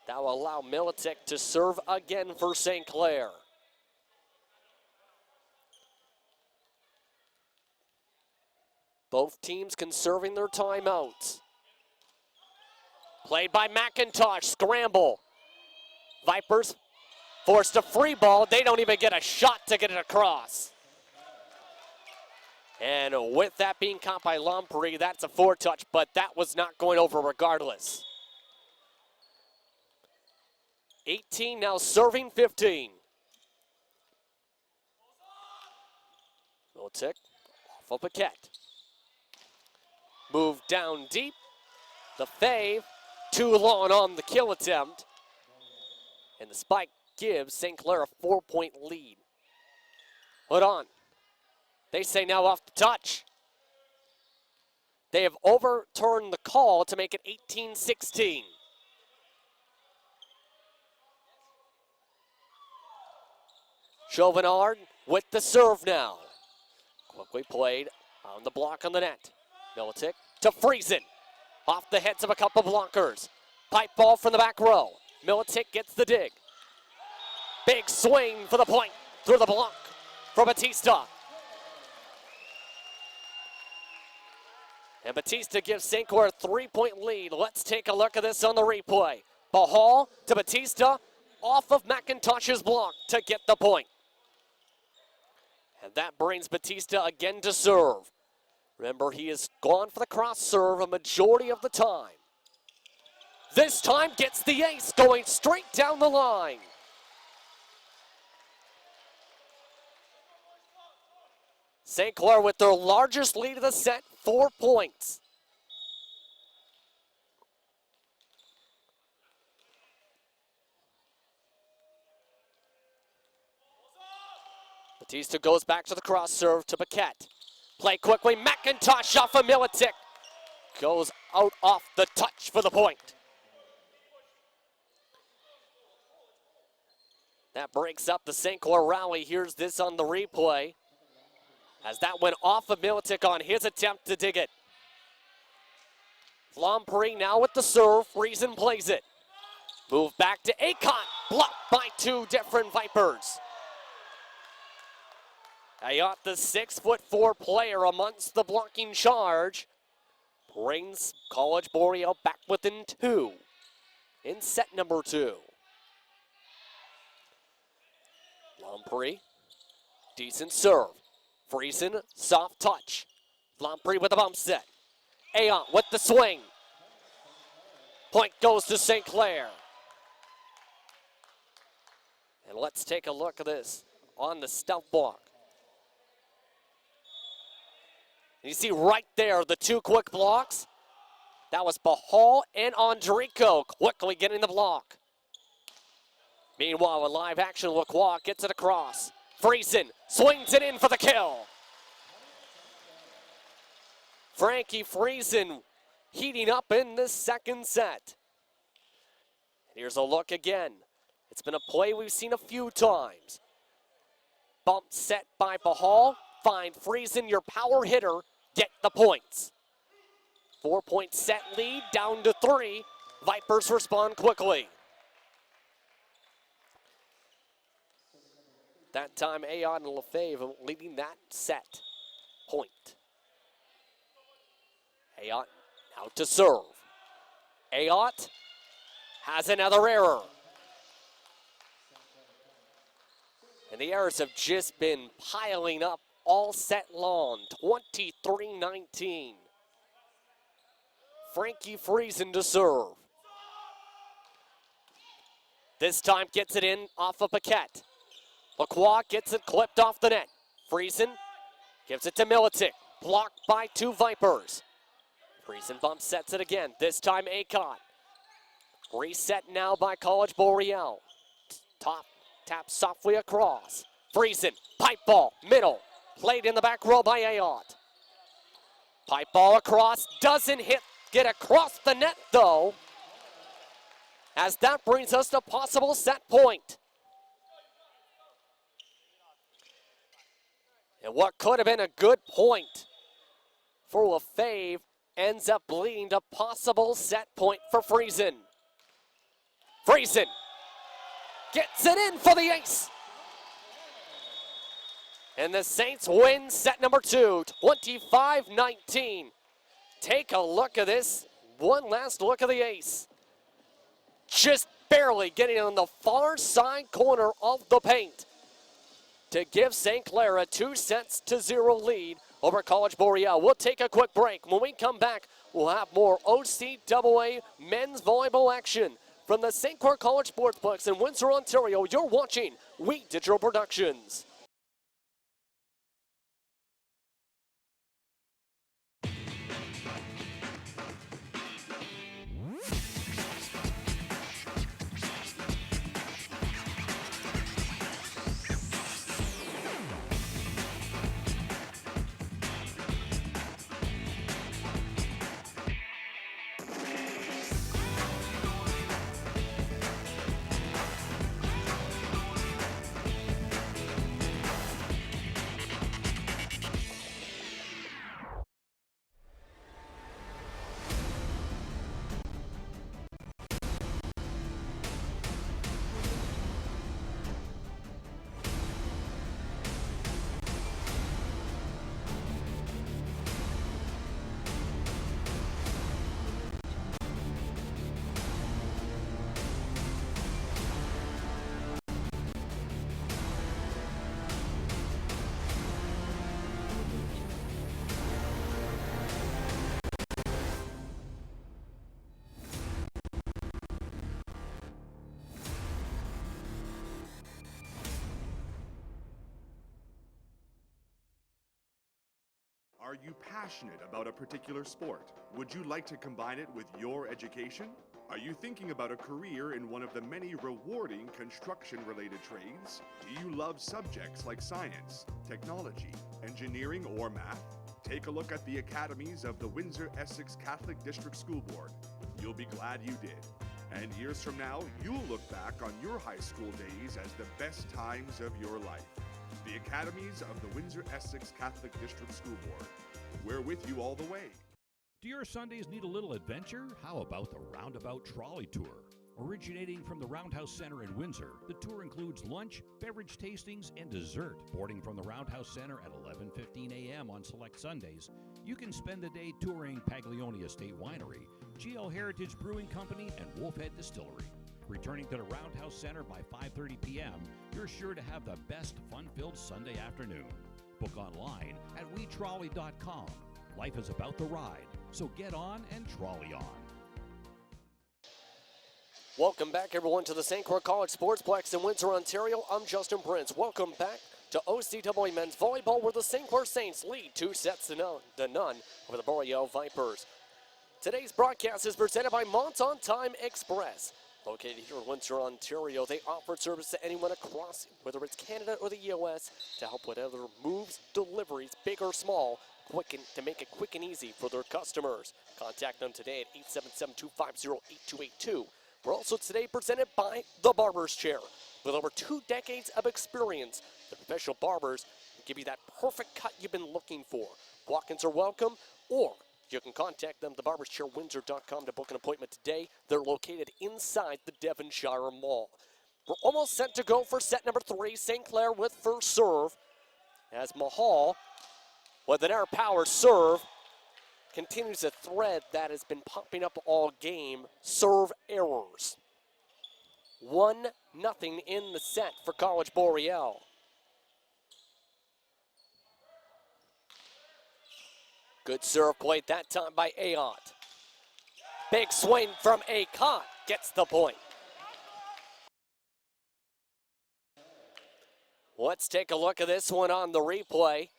That will allow Militic to serve again for St. Clair. Both teams conserving their timeouts. Played by McIntosh, scramble. Vipers forced a free ball. They don't even get a shot to get it across. And with that being caught by Lamprey, that's a foretouch, but that was not going over regardless. 18 now serving 15. Militic off of Paquette. Move down deep. The fave, too long on the kill attempt. And the spike gives St. Clair a 4-point lead. Hold on. They say now off the touch. They have overturned the call to make it 18-16. Chauvinard with the serve now. Quickly played on the block on the net. Militic to Friesen. Off the heads of a couple blockers. Pipe ball from the back row. Militic gets the dig. Big swing for the point through the block for Batista. And Batista gives St. Clair a 3-point lead. Let's take a look at this on the replay. Bahal to Batista off of McIntosh's block to get the point. And that brings Batista again to serve. Remember, he has gone for the cross serve a majority of the time. This time gets the ace going straight down the line. St. Clair with their largest lead of the set, 4 points. Batista goes back to the cross serve to Paquette. Play quickly, McIntosh off of Militic. Goes out off the touch for the point. That breaks up the St. Clair rally. Here's this on the replay. As that went off of Militic on his attempt to dig it. Lamprey now with the serve. Friesen plays it. Move back to Acott. Blocked by 2 different Vipers. Ayot, the 6'4" player amongst the blocking charge, brings College Boreal back within 2 in set number 2. Lamprey, decent serve. Friesen, soft touch. Lamprey with a bump set. Ayon with the swing. Point goes to St. Clair. And let's take a look at this on the stump block. You see right there the two quick blocks. That was Bahal and Andrico quickly getting the block. Meanwhile, a live action, Lacroix gets it across. Friesen swings it in for the kill. Frankie Friesen heating up in this second set. Here's a look again. It's been a play we've seen a few times. Bump set by Bahal. Find Friesen, your power hitter. Get the points. 4-point set lead down to 3. Vipers respond quickly. That time, Ayon and Lefebvre leading that set. Point. Ayon out to serve. Ayon has another error. And the errors have just been piling up all set long. 23-19. Frankie Friesen to serve. This time gets it in off of Paquette. Lacroix gets it clipped off the net. Friesen gives it to Militic. Blocked by two Vipers. Friesen bump sets it again. This time Acott. Reset now by College Boreal. Top tap softly across. Friesen, pipe ball, middle. Played in the back row by Ayotte. Pipe ball across, doesn't get across the net though. As that brings us to possible set point. And what could have been a good point for Lefebvre ends up leading to possible set point for Friesen. Friesen gets it in for the ace. And the Saints win set number 2, 25-19. Take a look at this. One last look at the ace. Just barely getting on the far side corner of the paint to give St. Clair a 2-0 lead over College Boreal. We'll take a quick break. When we come back, we'll have more OCAA men's volleyball action from the St. Clair College Sportsplex in Windsor, Ontario. You're watching We Digital Productions. Are you passionate about a particular sport? Would you like to combine it with your education? Are you thinking about a career in one of the many rewarding construction-related trades? Do you love subjects like science, technology, engineering, or math? Take a look at the academies of the Windsor-Essex Catholic District School Board. You'll be glad you did. And years from now, you'll look back on your high school days as the best times of your life. The academies of the Windsor-Essex Catholic District School Board. We're with you all the way. Do your Sundays need a little adventure? How about the Roundabout Trolley Tour? Originating from the Roundhouse Center in Windsor, the tour includes lunch, beverage tastings, and dessert. Boarding from the Roundhouse Center at 11:15 a.m. on select Sundays, you can spend the day touring Paglione Estate Winery, GL Heritage Brewing Company, and Wolfhead Distillery. Returning to the Roundhouse Center by 5:30 p.m., you're sure to have the best fun-filled Sunday afternoon. Book online at wetrolley.com Life is about the ride, so get on and trolley on. Welcome back, everyone, to the St. Clair College Sportsplex in Windsor, Ontario. I'm Justin Prince. Welcome back to OCAA Men's Volleyball, where the St. Clair Saints lead 2 sets to none over the Boreal Vipers. Today's broadcast is presented by Monton Time Express. Located here in Windsor, Ontario, they offer service to anyone across, whether it's Canada or the U.S., to help with other moves, deliveries, big or small, to make it quick and easy for their customers. Contact them today at 877-250-8282. We're also today presented by the Barber's Chair. With over 2 decades of experience, the professional barbers will give you that perfect cut you've been looking for. Walk-ins are welcome, or you can contact them at thebarberschairwindsor.com to book an appointment today. They're located inside the Devonshire Mall. We're almost set to go for set number 3. St. Clair with first serve, as Mahal, with an air power serve, continues a thread that has been popping up all game. Serve errors. 1-0 in the set for College Boreal. Good serve played that time by Ayotte. Big swing from Ayotte gets the point. Let's take a look at this one on the replay.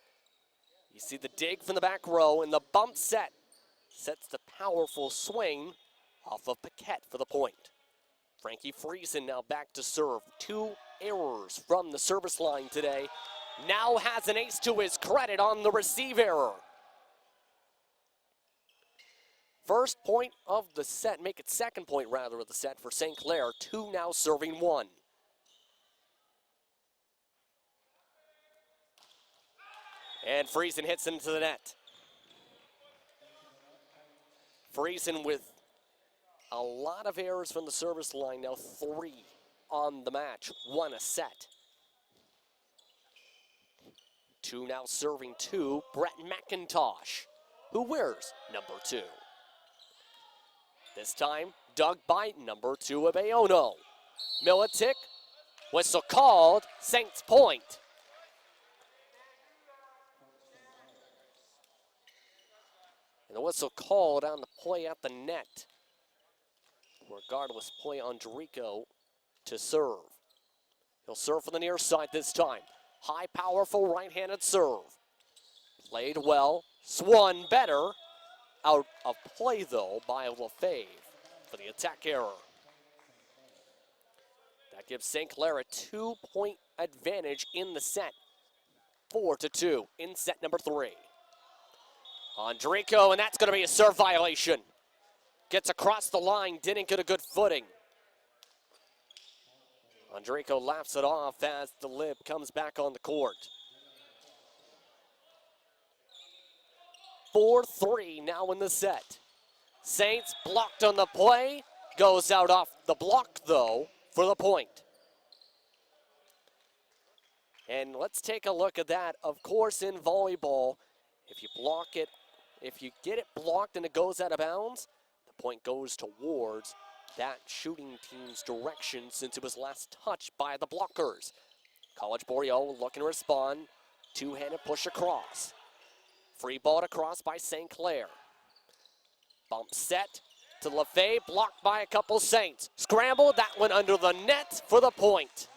You see the dig from the back row, and the bump set sets the powerful swing off of Paquette for the point. Frankie Friesen now back to serve. 2 errors from the service line today. Now has an ace to his credit on the receive error. First point of the set, make it second point rather of the set for St. Clair. 2 now serving 1. And Friesen hits into the net. Friesen with a lot of errors from the service line, now 3 on the match, 1 a set. 2 now serving 2, Brett McIntosh, who wears number 2. This time, Doug Biden, number 2 of Aono. Militic, whistle called, Saints point. And the whistle called on the play at the net. Regardless, play on Dorico to serve. He'll serve from the near side this time. High, powerful right-handed serve. Played well, swung better. Out of play, though, by Lefebvre for the attack error. That gives St. Clair a 2-point advantage in the set. 4-2 in set number 3. On Dorico, and that's going to be a serve violation. Gets across the line, didn't get a good footing. Andrico laps it off as the lib comes back on the court. 4-3 now in the set. Saints blocked on the play. Goes out off the block, though, for the point. And let's take a look at that. Of course, in volleyball, if you block it, if you get it blocked and it goes out of bounds, the point goes towards that shooting team's direction since it was last touched by the blockers. College Boreal looking to respond. Two-handed push across. Free ball across by St. Clair. Bump set to Lefebvre, blocked by a couple Saints. Scramble, that one under the net for the point.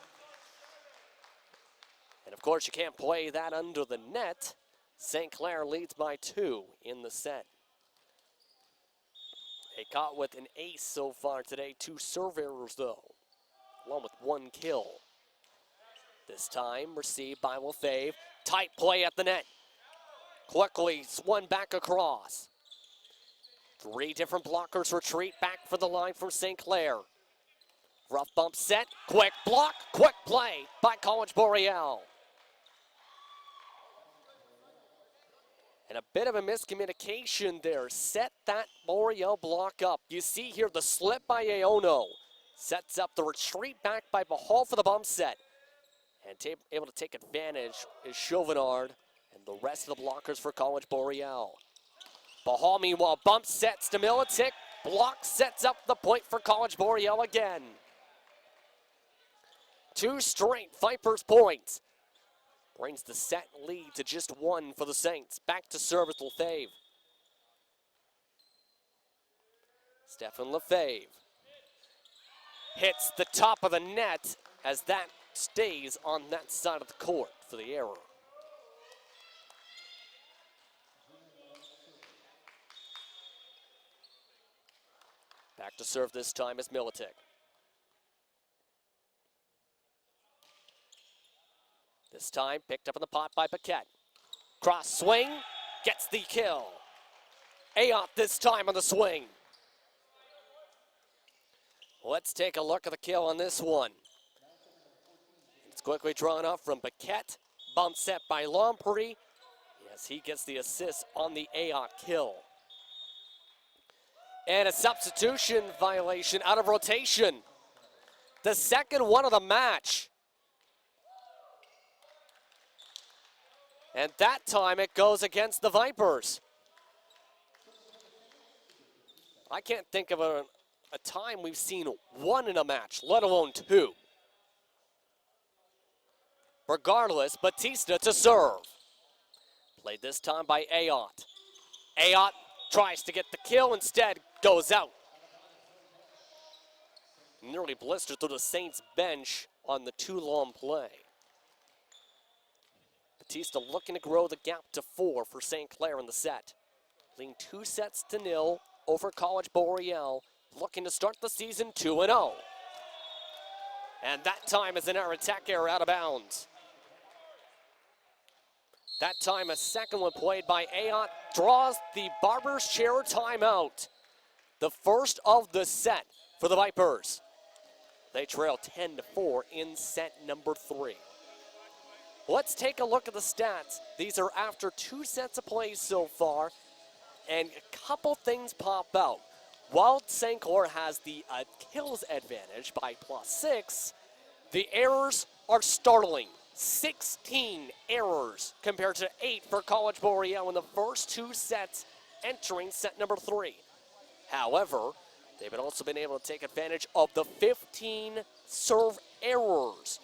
And of course, you can't play that under the net. St. Clair leads by 2 in the set. They caught with an ace so far today. 2 serve errors, though, along with 1 kill. This time received by Lefebvre. Tight play at the net. Quickly swung back across. 3 different blockers retreat back for the line from St. Clair. Rough bump set, quick block, quick play by College Boreal. And a bit of a miscommunication there. Set that Boreal block up. You see here the slip by Aono. Sets up the retreat back by Bahal for the bump set. And able to take advantage is Chauvinard and the rest of the blockers for College Boreal. Bahal, meanwhile, bump sets to Militic. Block sets up the point for College Boreal again. 2 straight Vipers points. Brings the set lead to just 1 for the Saints. Back to serve with Lefebvre. Stefan Lefebvre hits the top of the net as that stays on that side of the court for the error. Back to serve this time is Militic. This time picked up in the pot by Paquette. Cross swing, gets the kill. Ayotte this time on the swing. Let's take a look at the kill on this one. It's quickly drawn off from Paquette. Bump set by Lomprey. Yes, he gets the assist on the Ayotte kill. And a substitution violation out of rotation. The second one of the match. And that time it goes against the Vipers. I can't think of a time we've seen one in a match, let alone two. Regardless, Batista to serve. Played this time by Ayotte. Ayotte tries to get the kill, instead goes out. Nearly blistered through the Saints bench on the too-long play. Batista looking to grow the gap to 4 for St. Clair in the set. Leading 2-0 over College Boreal, looking to start the season 2-0. And that time is an air attack error out of bounds. That time a second one played by Ayotte draws the Barber's Chair timeout. The first of the set for the Vipers. They trail 10-4 in set number 3. Let's take a look at the stats. These are after 2 sets of play so far, and a couple things pop out. While St. Clair has the kills advantage by +6, the errors are startling. 16 errors compared to 8 for College Boreal in the first 2 sets entering set number 3. However, they've also been able to take advantage of the 15 serve errors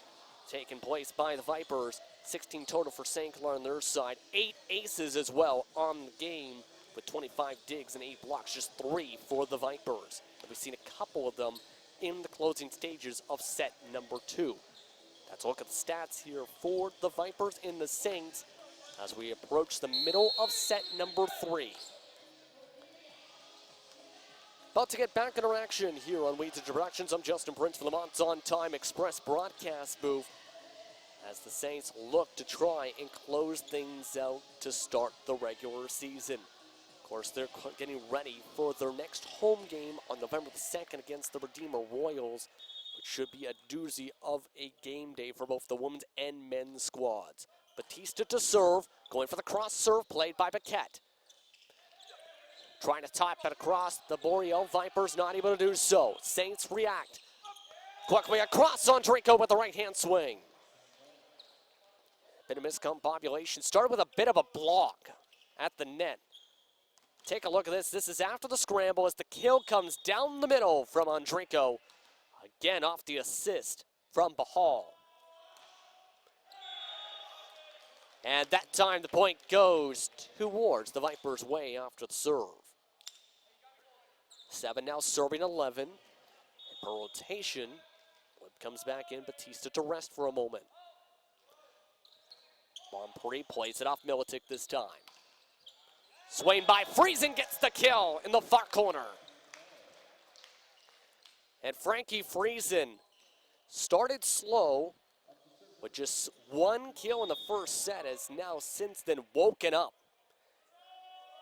taking place by the Vipers. 16 total for St. Clair on their side. 8 aces as well on the game with 25 digs and 8 blocks. Just 3 for the Vipers. And we've seen a couple of them in the closing stages of set number 2. Let's look at the stats here for the Vipers and the Saints as we approach the middle of set number 3. About to get back in our action here on Weeds Productions. I'm Justin Prince for the Monts On Time Express broadcast booth as the Saints look to try and close things out to start the regular season. Of course, they're getting ready for their next home game on November the 2nd against the Redeemer Royals, which should be a doozy of a game day for both the women's and men's squads. Batista to serve, going for the cross serve played by Paquette. Trying to top it across, the Boreal Vipers not able to do so. Saints react. Quickly across on Draco with the right-hand swing. Bit of miscombobulation. Started with a bit of a block at the net. Take a look at this. This is after the scramble as the kill comes down the middle from Andrico. Again off the assist from Bahal. And that time the point goes towards the Vipers' way after the serve. 7 now serving 11. And per rotation, Webb comes back in, Batista to rest for a moment. Lomprey plays it off Militic this time. Swing by Friesen gets the kill in the far corner. And Frankie Friesen started slow with just 1 kill in the first set, has now since then woken up.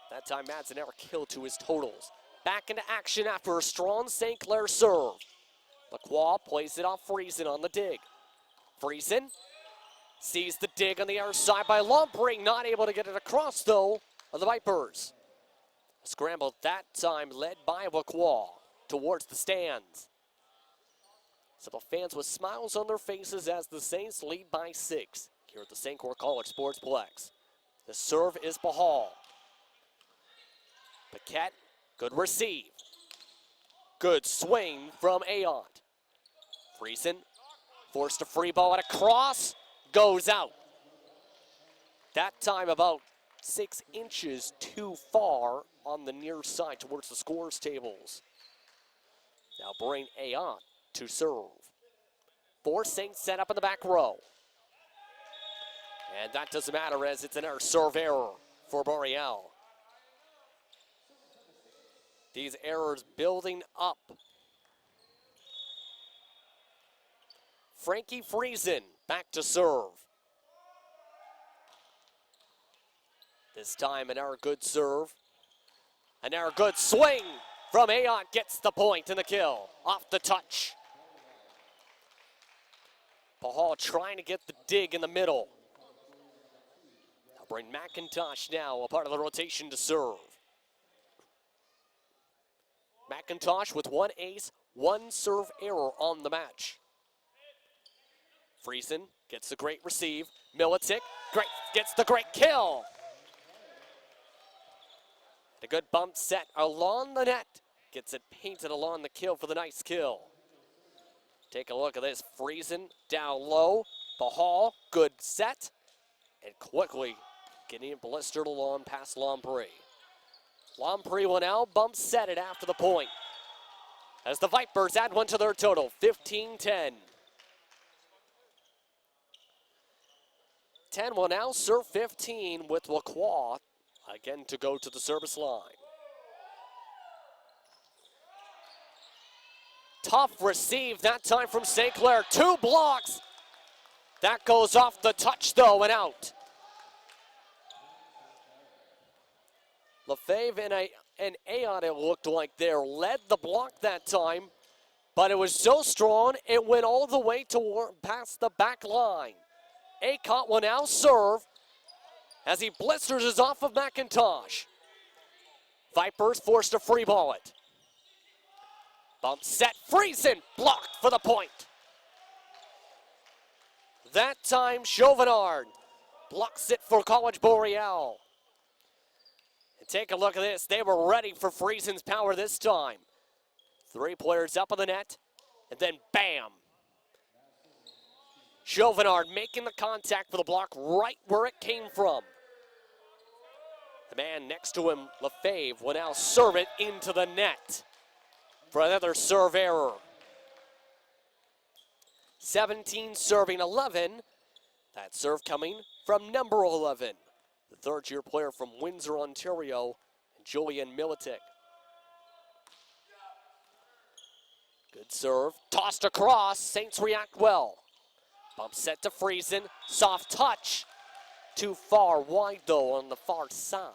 That time adds an error kill to his totals. Back into action after a strong St. Clair serve. Lacroix plays it off Friesen on the dig. Friesen sees the dig on the other side by Lomprey, not able to get it across though of the Vipers. A scramble that time led by Lacroix towards the stands. Several fans with smiles on their faces as the Saints lead by 6 here at the St. Clair College Sportsplex. The serve is Bahal. Paquette, good receive. Good swing from Ayotte. Friesen forced a free ball at a cross, goes out. That time about 6 inches too far on the near side towards the scores tables. Now bring Aon to serve. 4 Saints set up in the back row. And that doesn't matter as it's an serve error for Boreal. These errors building up. Frankie Friesen back to serve. This time an error good serve. An error good swing from Aon gets the point and the kill off the touch. Pahal trying to get the dig in the middle. I'll bring McIntosh now, a part of the rotation to serve. McIntosh with 1 ace, 1 serve error on the match. Friesen gets a great receive. Militic gets the great kill. A good bump set along the net. Gets it painted along the kill for the nice kill. Take a look at this. Friesen down low. Pahal, good set. And quickly getting it blistered along past Lompré. Lompré will now bump set it after the point. As the Vipers add 1 to their total, 15-10. 10 will now serve 15 with Lacroix again to go to the service line. Tough receive that time from St. Clair. 2 blocks. That goes off the touch though and out. Lefebvre and Aon, it looked like they led the block that time, but it was so strong it went all the way past the back line. Acott will now serve as he blisters us off of McIntosh. Vipers forced to free ball it. Bump set, Friesen blocked for the point. That time Chauvinard blocks it for College Boreal. And take a look at this, they were ready for Friesen's power this time. 3 players up on the net, and then bam. Chauvinard making the contact for the block right where it came from. The man next to him, Lefebvre, will now serve it into the net for another serve error. 17 serving 11. That serve coming from number 11, the 3rd-year player from Windsor, Ontario, Julian Militic. Good serve, tossed across, Saints react well. Bump set to Friesen, soft touch. Too far wide though on the far side.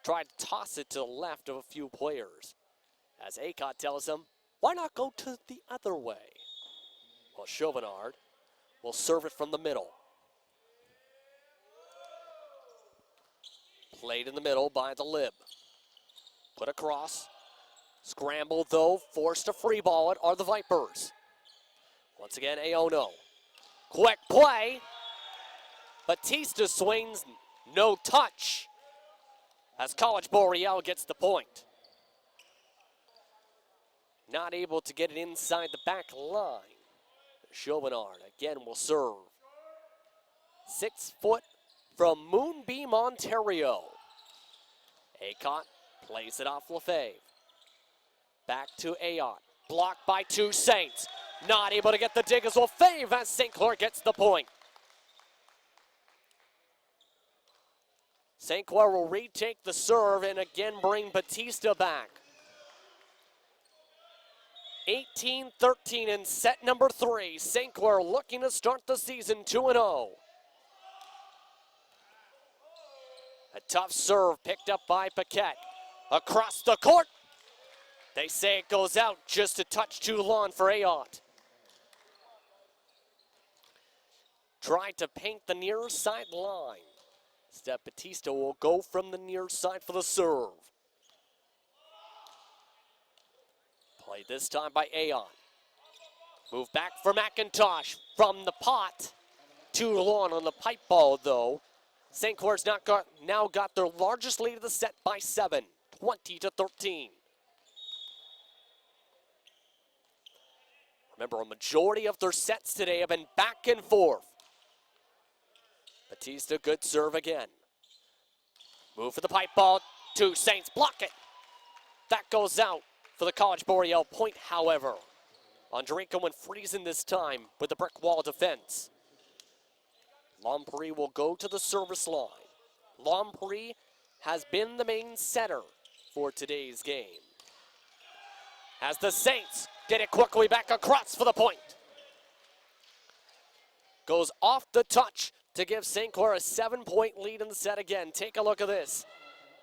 Tried to toss it to the left of a few players. As Acott tells him, why not go to the other way? Well, Chauvinard will serve it from the middle. Played in the middle by the lib. Put across. Scramble though, forced to free ball it are the Vipers. Once again, Aono. Quick play. Batista swings, no touch. As College Boreal gets the point. Not able to get it inside the back line. Chauvinard again will serve. 6 foot from Moonbeam, Ontario. Acott plays it off Lefebvre. Back to Aon. Blocked by 2 Saints. Not able to get the dig as Lefebvre as St. Clair gets the point. St. Clair will retake the serve and again bring Batista back. 18-13 in set number 3. St. Clair looking to start the season 2-0. A tough serve picked up by Paquette. Across the court. They say it goes out just a touch too long for Ayotte. Tried to paint the near side line. Steph Batista will go from the near side for the serve. Played this time by Aon. Move back for McIntosh from the pot. Too long on the pipe ball though. St. Clair's now got their largest lead of the set by 7, 20-13. Remember, a majority of their sets today have been back and forth. Batista, good serve again. Move for the pipe ball. 2 Saints block it. That goes out for the College Boreal point, however. Andrejko and Friesen this time with the brick wall defense. Lompré will go to the service line. Lompré has been the main setter for today's game. As the Saints get it quickly back across for the point. Goes off the touch to give St. Clair a 7-point lead in the set again. Take a look at this.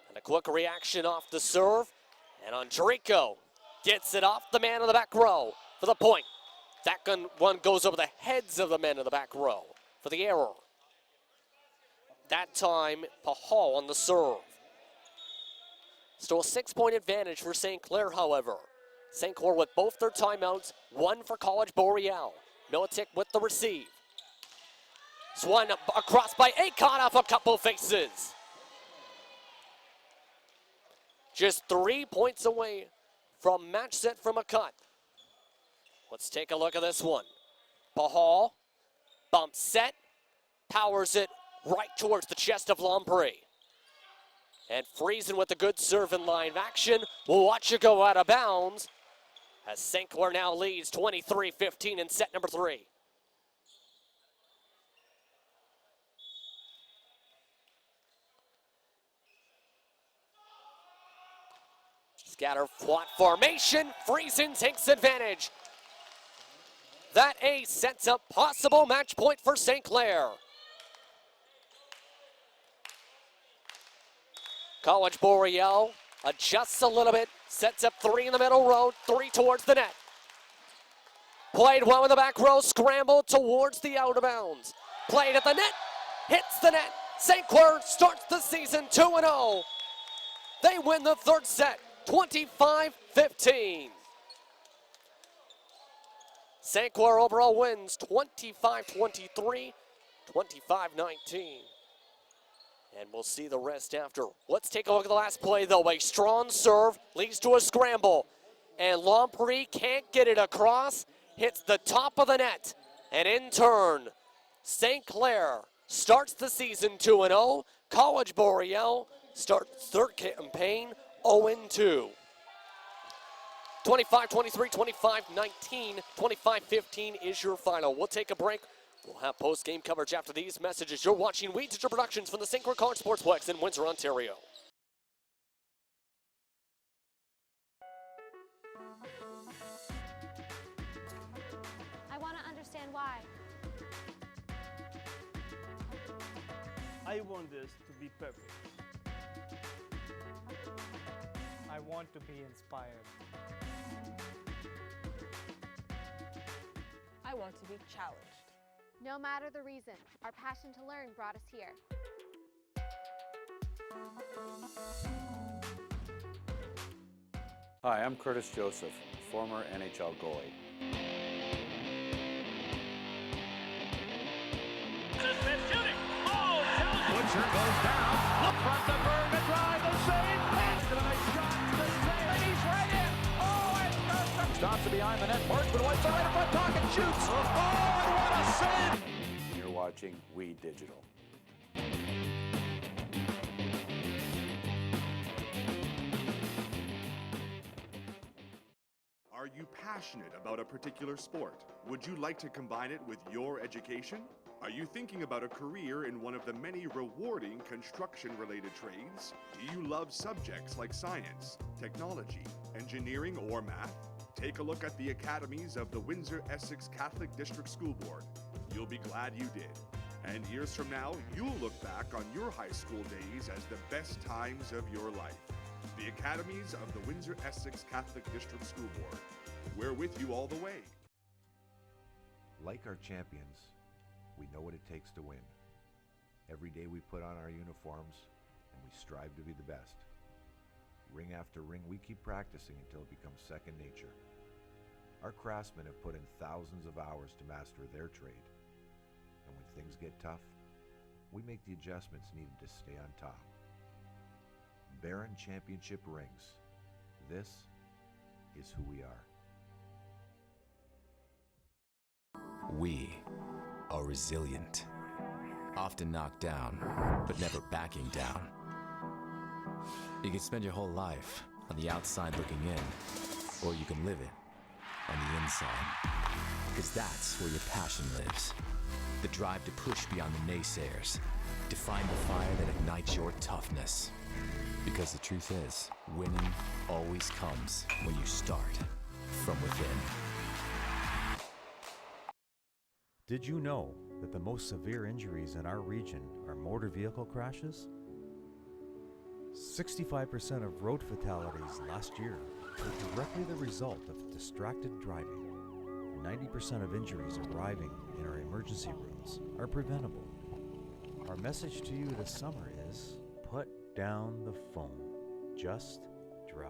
And a quick reaction off the serve. And Andrejko gets it off the man in the back row for the point. That one goes over the heads of the men in the back row for the error. That time, Pahal on the serve. Still a 6-point advantage for St. Clair, however. St. Clair with both their timeouts, one for College Boreal. Militic with the receive. Swung across by Akon off a couple faces. Just 3 points away from match set from a cut. Let's take a look at this one. Pahal, bump set, powers it right towards the chest of Lompré. And Friesen with a good serve in line of action. We'll watch it go out of bounds as St. Clair now leads 23-15 in set number 3. Scatter flat formation. Friesen takes advantage. That ace sets up possible match point for St. Clair. College Boreal adjusts a little bit, sets up 3 in the middle row, 3 towards the net. Played one with the back row, scrambled towards the out of bounds. Played at the net, hits the net. St. Clair starts the season 2-0. They win the third set, 25-15. St. Clair overall wins 25-23, 25-19. And we'll see the rest after. Let's take a look at the last play, though. A strong serve leads to a scramble. And Lompré can't get it across. Hits the top of the net. And in turn, St. Clair starts the season 2-0. College Boreal starts third campaign 0-2. 25-23, 25-19, 25-15 is your final. We'll take a break. We'll have post-game coverage after these messages. You're watching We Digital Productions from the St. Clair College Sportsplex in Windsor, Ontario. I want to understand why. I want this to be perfect. I want to be inspired. I want to be challenged. No matter the reason, our passion to learn brought us here. Hi, I'm Curtis Joseph, former NHL goalie. Shooting. Oh, Butcher goes down. Look front the bird to drive the save. That's a nice shot to the save. And he's right in. Oh, and stops it behind the net. Marksman wipes it right in front. Talking shoots. Oh, and what a save. You're watching We Digital. Are you passionate about a particular sport? Would you like to combine it with your education? Are you thinking about a career in one of the many rewarding construction-related trades? Do you love subjects like science, technology, engineering, or math? Take a look at the academies of the Windsor-Essex Catholic District School Board. You'll be glad you did. And years from now, you'll look back on your high school days as the best times of your life. The academies of the Windsor-Essex Catholic District School Board. We're with you all the way. Like our champions, we know what it takes to win. Every day we put on our uniforms and we strive to be the best. Ring after ring, we keep practicing until it becomes second nature. Our craftsmen have put in thousands of hours to master their trade. And when things get tough, we make the adjustments needed to stay on top. Baron Championship rings. This is who we are. We are resilient, often knocked down, but never backing down. You can spend your whole life on the outside looking in, or you can live it on the inside. Because that's where your passion lives. The drive to push beyond the naysayers, to find the fire that ignites your toughness. Because the truth is, winning always comes when you start from within. Did you know that the most severe injuries in our region are motor vehicle crashes? 65% of road fatalities last year were directly the result of distracted driving. 90% of injuries arriving in our emergency rooms are preventable. Our message to you this summer is, put down the phone. Just drive.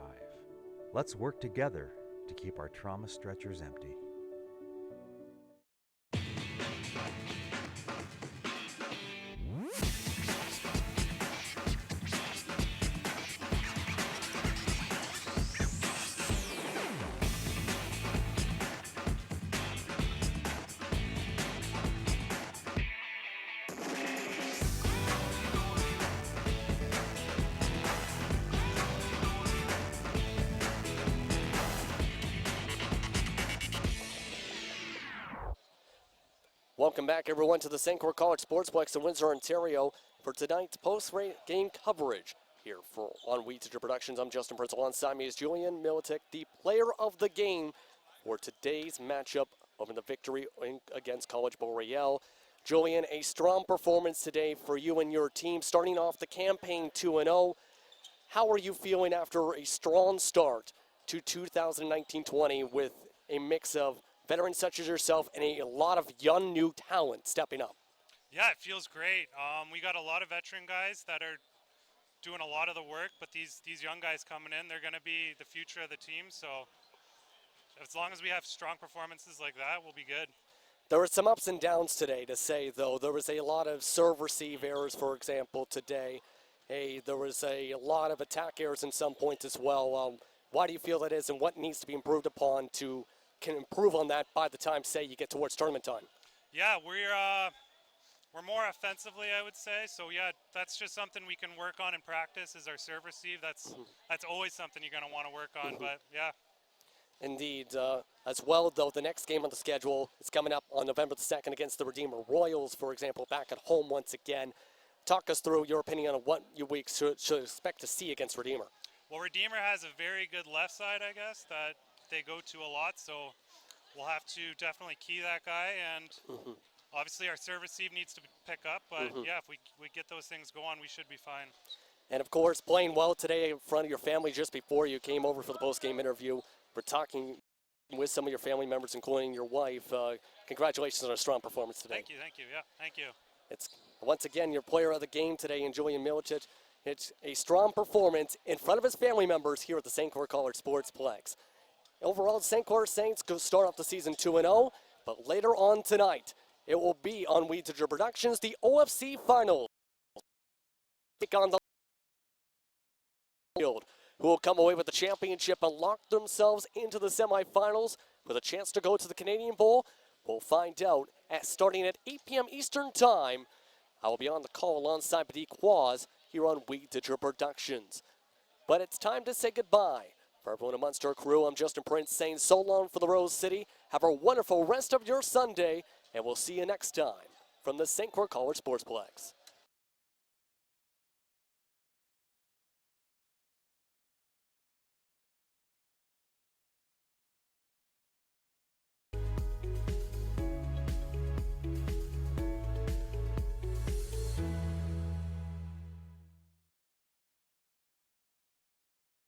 Let's work together to keep our trauma stretchers empty. Welcome back, everyone, to the St. Clair College Sportsplex in Windsor, Ontario, for tonight's post-game coverage here on We Digital Productions. I'm Justin Prince. Alongside me is Julian Militic, the player of the game for today's matchup over the victory against College Boreal. Julian, a strong performance today for you and your team, starting off the campaign 2-0. How are you feeling after a strong start to 2019-20 with a mix of veterans such as yourself and a lot of young new talent stepping up? Yeah, it feels great. We got a lot of veteran guys that are doing a lot of the work, but these young guys coming in, they're going to be the future of the team. So as long as we have strong performances like that, we'll be good. There were some ups and downs today, to say, though. There was a lot of serve-receive errors, for example, today. There was a lot of attack errors in some points as well. Why do you feel that is, and what needs to be improved upon to can improve on that by the time, say, you get towards tournament time? Yeah, we're more offensively, I would say. So yeah, that's just something we can work on in practice. Is our serve receive. That's always something you're going to want to work on. But yeah. Indeed. As well, though, the next game on the schedule is coming up on November the 2nd against the Redeemer Royals, for example, back at home once again. Talk us through your opinion on what you should expect to see against Redeemer. Well, Redeemer has a very good left side, I guess, that they go to a lot, so we'll have to definitely key that guy, and obviously our serve receive needs to pick up, but yeah, if we get those things going, we should be fine. And of course, playing well today in front of your family just before you came over for the post-game interview. We're talking with some of your family members, including your wife. Congratulations on a strong performance today. Thank you, yeah, thank you. It's once again your player of the game today in Julian Milicic. It's a strong performance in front of his family members here at the St. Clair College Sportsplex. Overall, the St. Clair Saints go start off the season 2-0, but later on tonight, it will be on We Digital Productions, the OFC Finals. Take on the field, who will come away with the championship and lock themselves into the semifinals with a chance to go to the Canadian Bowl. We'll find out starting at 8 p.m. Eastern Time. I will be on the call alongside Badi Quaz here on We Digital Productions. But it's time to say goodbye. For everyone at Munster Crew, I'm Justin Prince saying so long for the Rose City. Have a wonderful rest of your Sunday, and we'll see you next time from the St. Clair College Sportsplex.